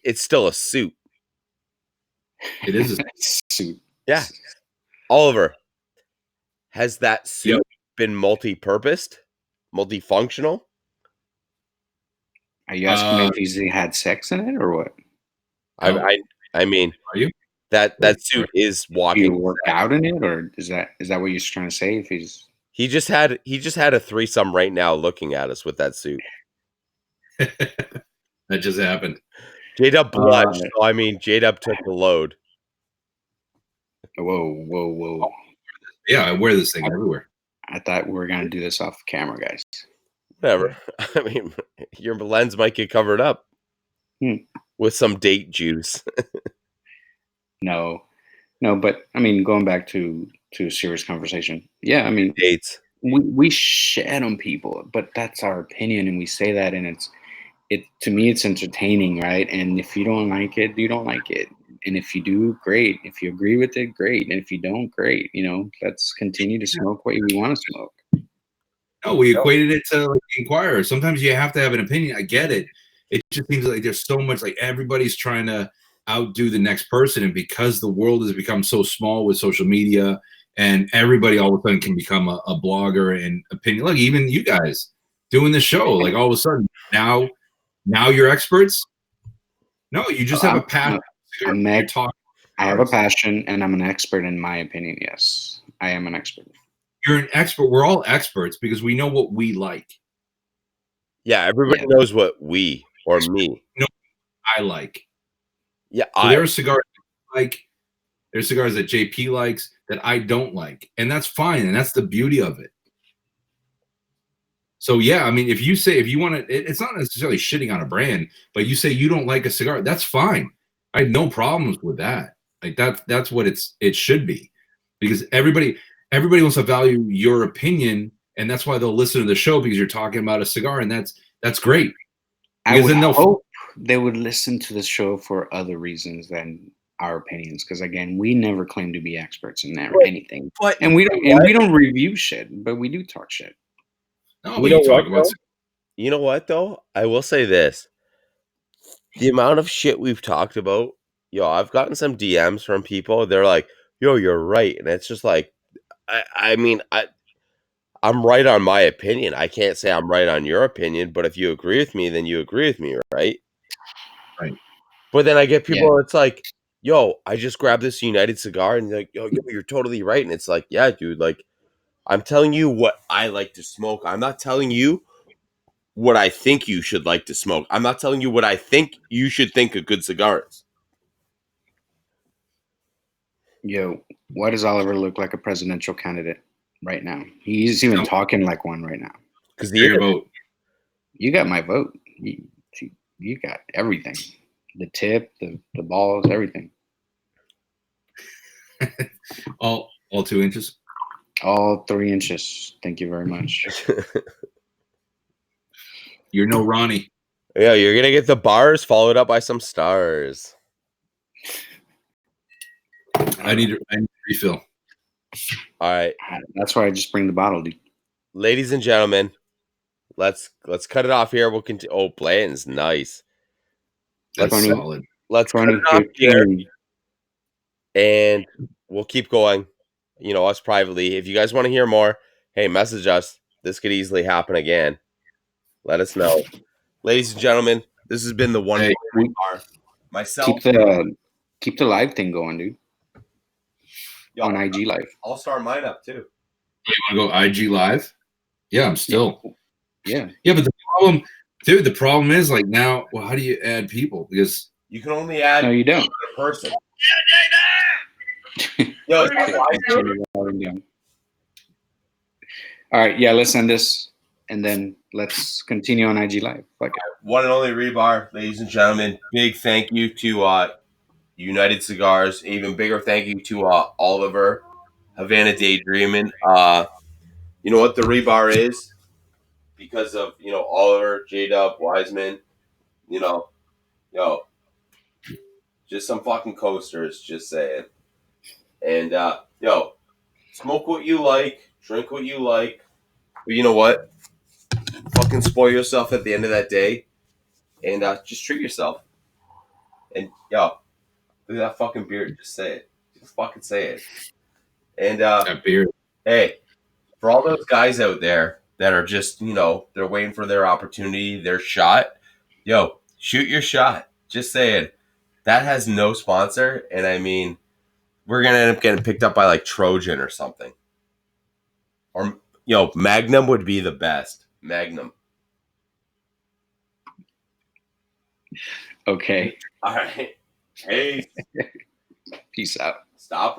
it's still a suit. It is a suit. Yeah. Oliver, has that suit been multi-purposed, multifunctional? Are you asking me if he's had sex in it or what? I mean, are you? That suit is walking. Do you work out in it, or is that what you're trying to say? If he just had a threesome right now, looking at us with that suit. That just happened. J-Dub blushed. So I mean, J-Dub took the load. Whoa! Yeah, I wear this thing everywhere. I thought we were gonna do this off camera, guys. Whatever. I mean, your lens might get covered up with some date juice. No, but I mean, going back to a serious conversation. Yeah, I mean, Dates. we shed on people, but that's our opinion, and we say that, and it to me, it's entertaining, right? And if you don't like it, you don't like it. And if you do, great. If you agree with it, great. And if you don't, great. Let's continue to smoke what we want to smoke. No, we equated it to like the Inquirer. Sometimes you have to have an opinion. I get it. It just seems like there's so much, like everybody's trying to outdo the next person. And because the world has become so small with social media and everybody all of a sudden can become a blogger and opinion. Look, even you guys doing the show, like all of a sudden now you're experts. No, you just have a passion. I have a passion, and I'm an expert in my opinion. Yes, I am an expert. You're an expert. We're all experts because we know what we like. Yeah, everybody knows what we or me. No, I like. Yeah, so there are cigars I like. There's cigars that JP likes that I don't like, and that's fine, and that's the beauty of it. So yeah, I mean, if you want to, it's not necessarily shitting on a brand, but you say you don't like a cigar, that's fine. I have no problems with that. Like that's what it should be, because everybody wants to value your opinion, and that's why they'll listen to the show because you're talking about a cigar, and that's great. I would hope they would listen to the show for other reasons than our opinions, because again, we never claim to be experts in anything, and we don't review shit, but we do talk shit. No, you talk about. You know what though? I will say this: the amount of shit we've talked about, I've gotten some DMs from people. They're like, "Yo, you're right," and it's just like, I mean, I'm right on my opinion. I can't say I'm right on your opinion, but if you agree with me, then you agree with me, right? Right. But then I get people, it's like, yo, I just grabbed this United cigar, and they're like, yo, you're totally right. And it's like, yeah, dude, like, I'm telling you what I like to smoke. I'm not telling you what I think you should like to smoke. I'm not telling you what I think you should think a good cigar is. Yo, why does Oliver look like a presidential candidate right now? He's even talking like one right now. Because your vote. You got my vote. You got everything. The tip, the balls, everything. all 2 inches? All 3 inches. Thank you very much. You're no Ronnie. Yeah, you're going to get the bars followed up by some stars. I need a refill. All right. That's why I just bring the bottle, dude. Ladies and gentlemen, let's cut it off here. We'll continue. Oh, Blanton's nice. That's solid. Let's cut it off here, and we'll keep going. Us privately. If you guys want to hear more, hey, message us. This could easily happen again. Let us know. Ladies and gentlemen, this has been the one bar. Myself. Keep the live thing going, dude. On IG Live. I'll start mine up too. You want to go IG Live? Yeah, I'm still. Yeah. Yeah, but the problem is like now, well, how do you add people? Because you can only add no, you don't. a person. Yo, all right, yeah, let's end this and then let's continue on IG Live. One and only Rebar, ladies and gentlemen. Big thank you to United Cigars. Even bigger thank you to Oliver, Havana Daydreamin'. You know what the Rebar is? Because of Oliver, J-Dub, Wiseman, just some fucking coasters, just saying. And smoke what you like, drink what you like, but you know what? Fucking spoil yourself at the end of that day, and just treat yourself. And look at that fucking beard. Just say it. Just fucking say it. And that beard. Hey, for all those guys out there that are just they're waiting for their opportunity, their shot. Shoot your shot. Just saying. That has no sponsor, and I mean, we're gonna end up getting picked up by like Trojan or something. Or Magnum would be the best. Magnum. Okay. All right. Hey. Peace out. Stop.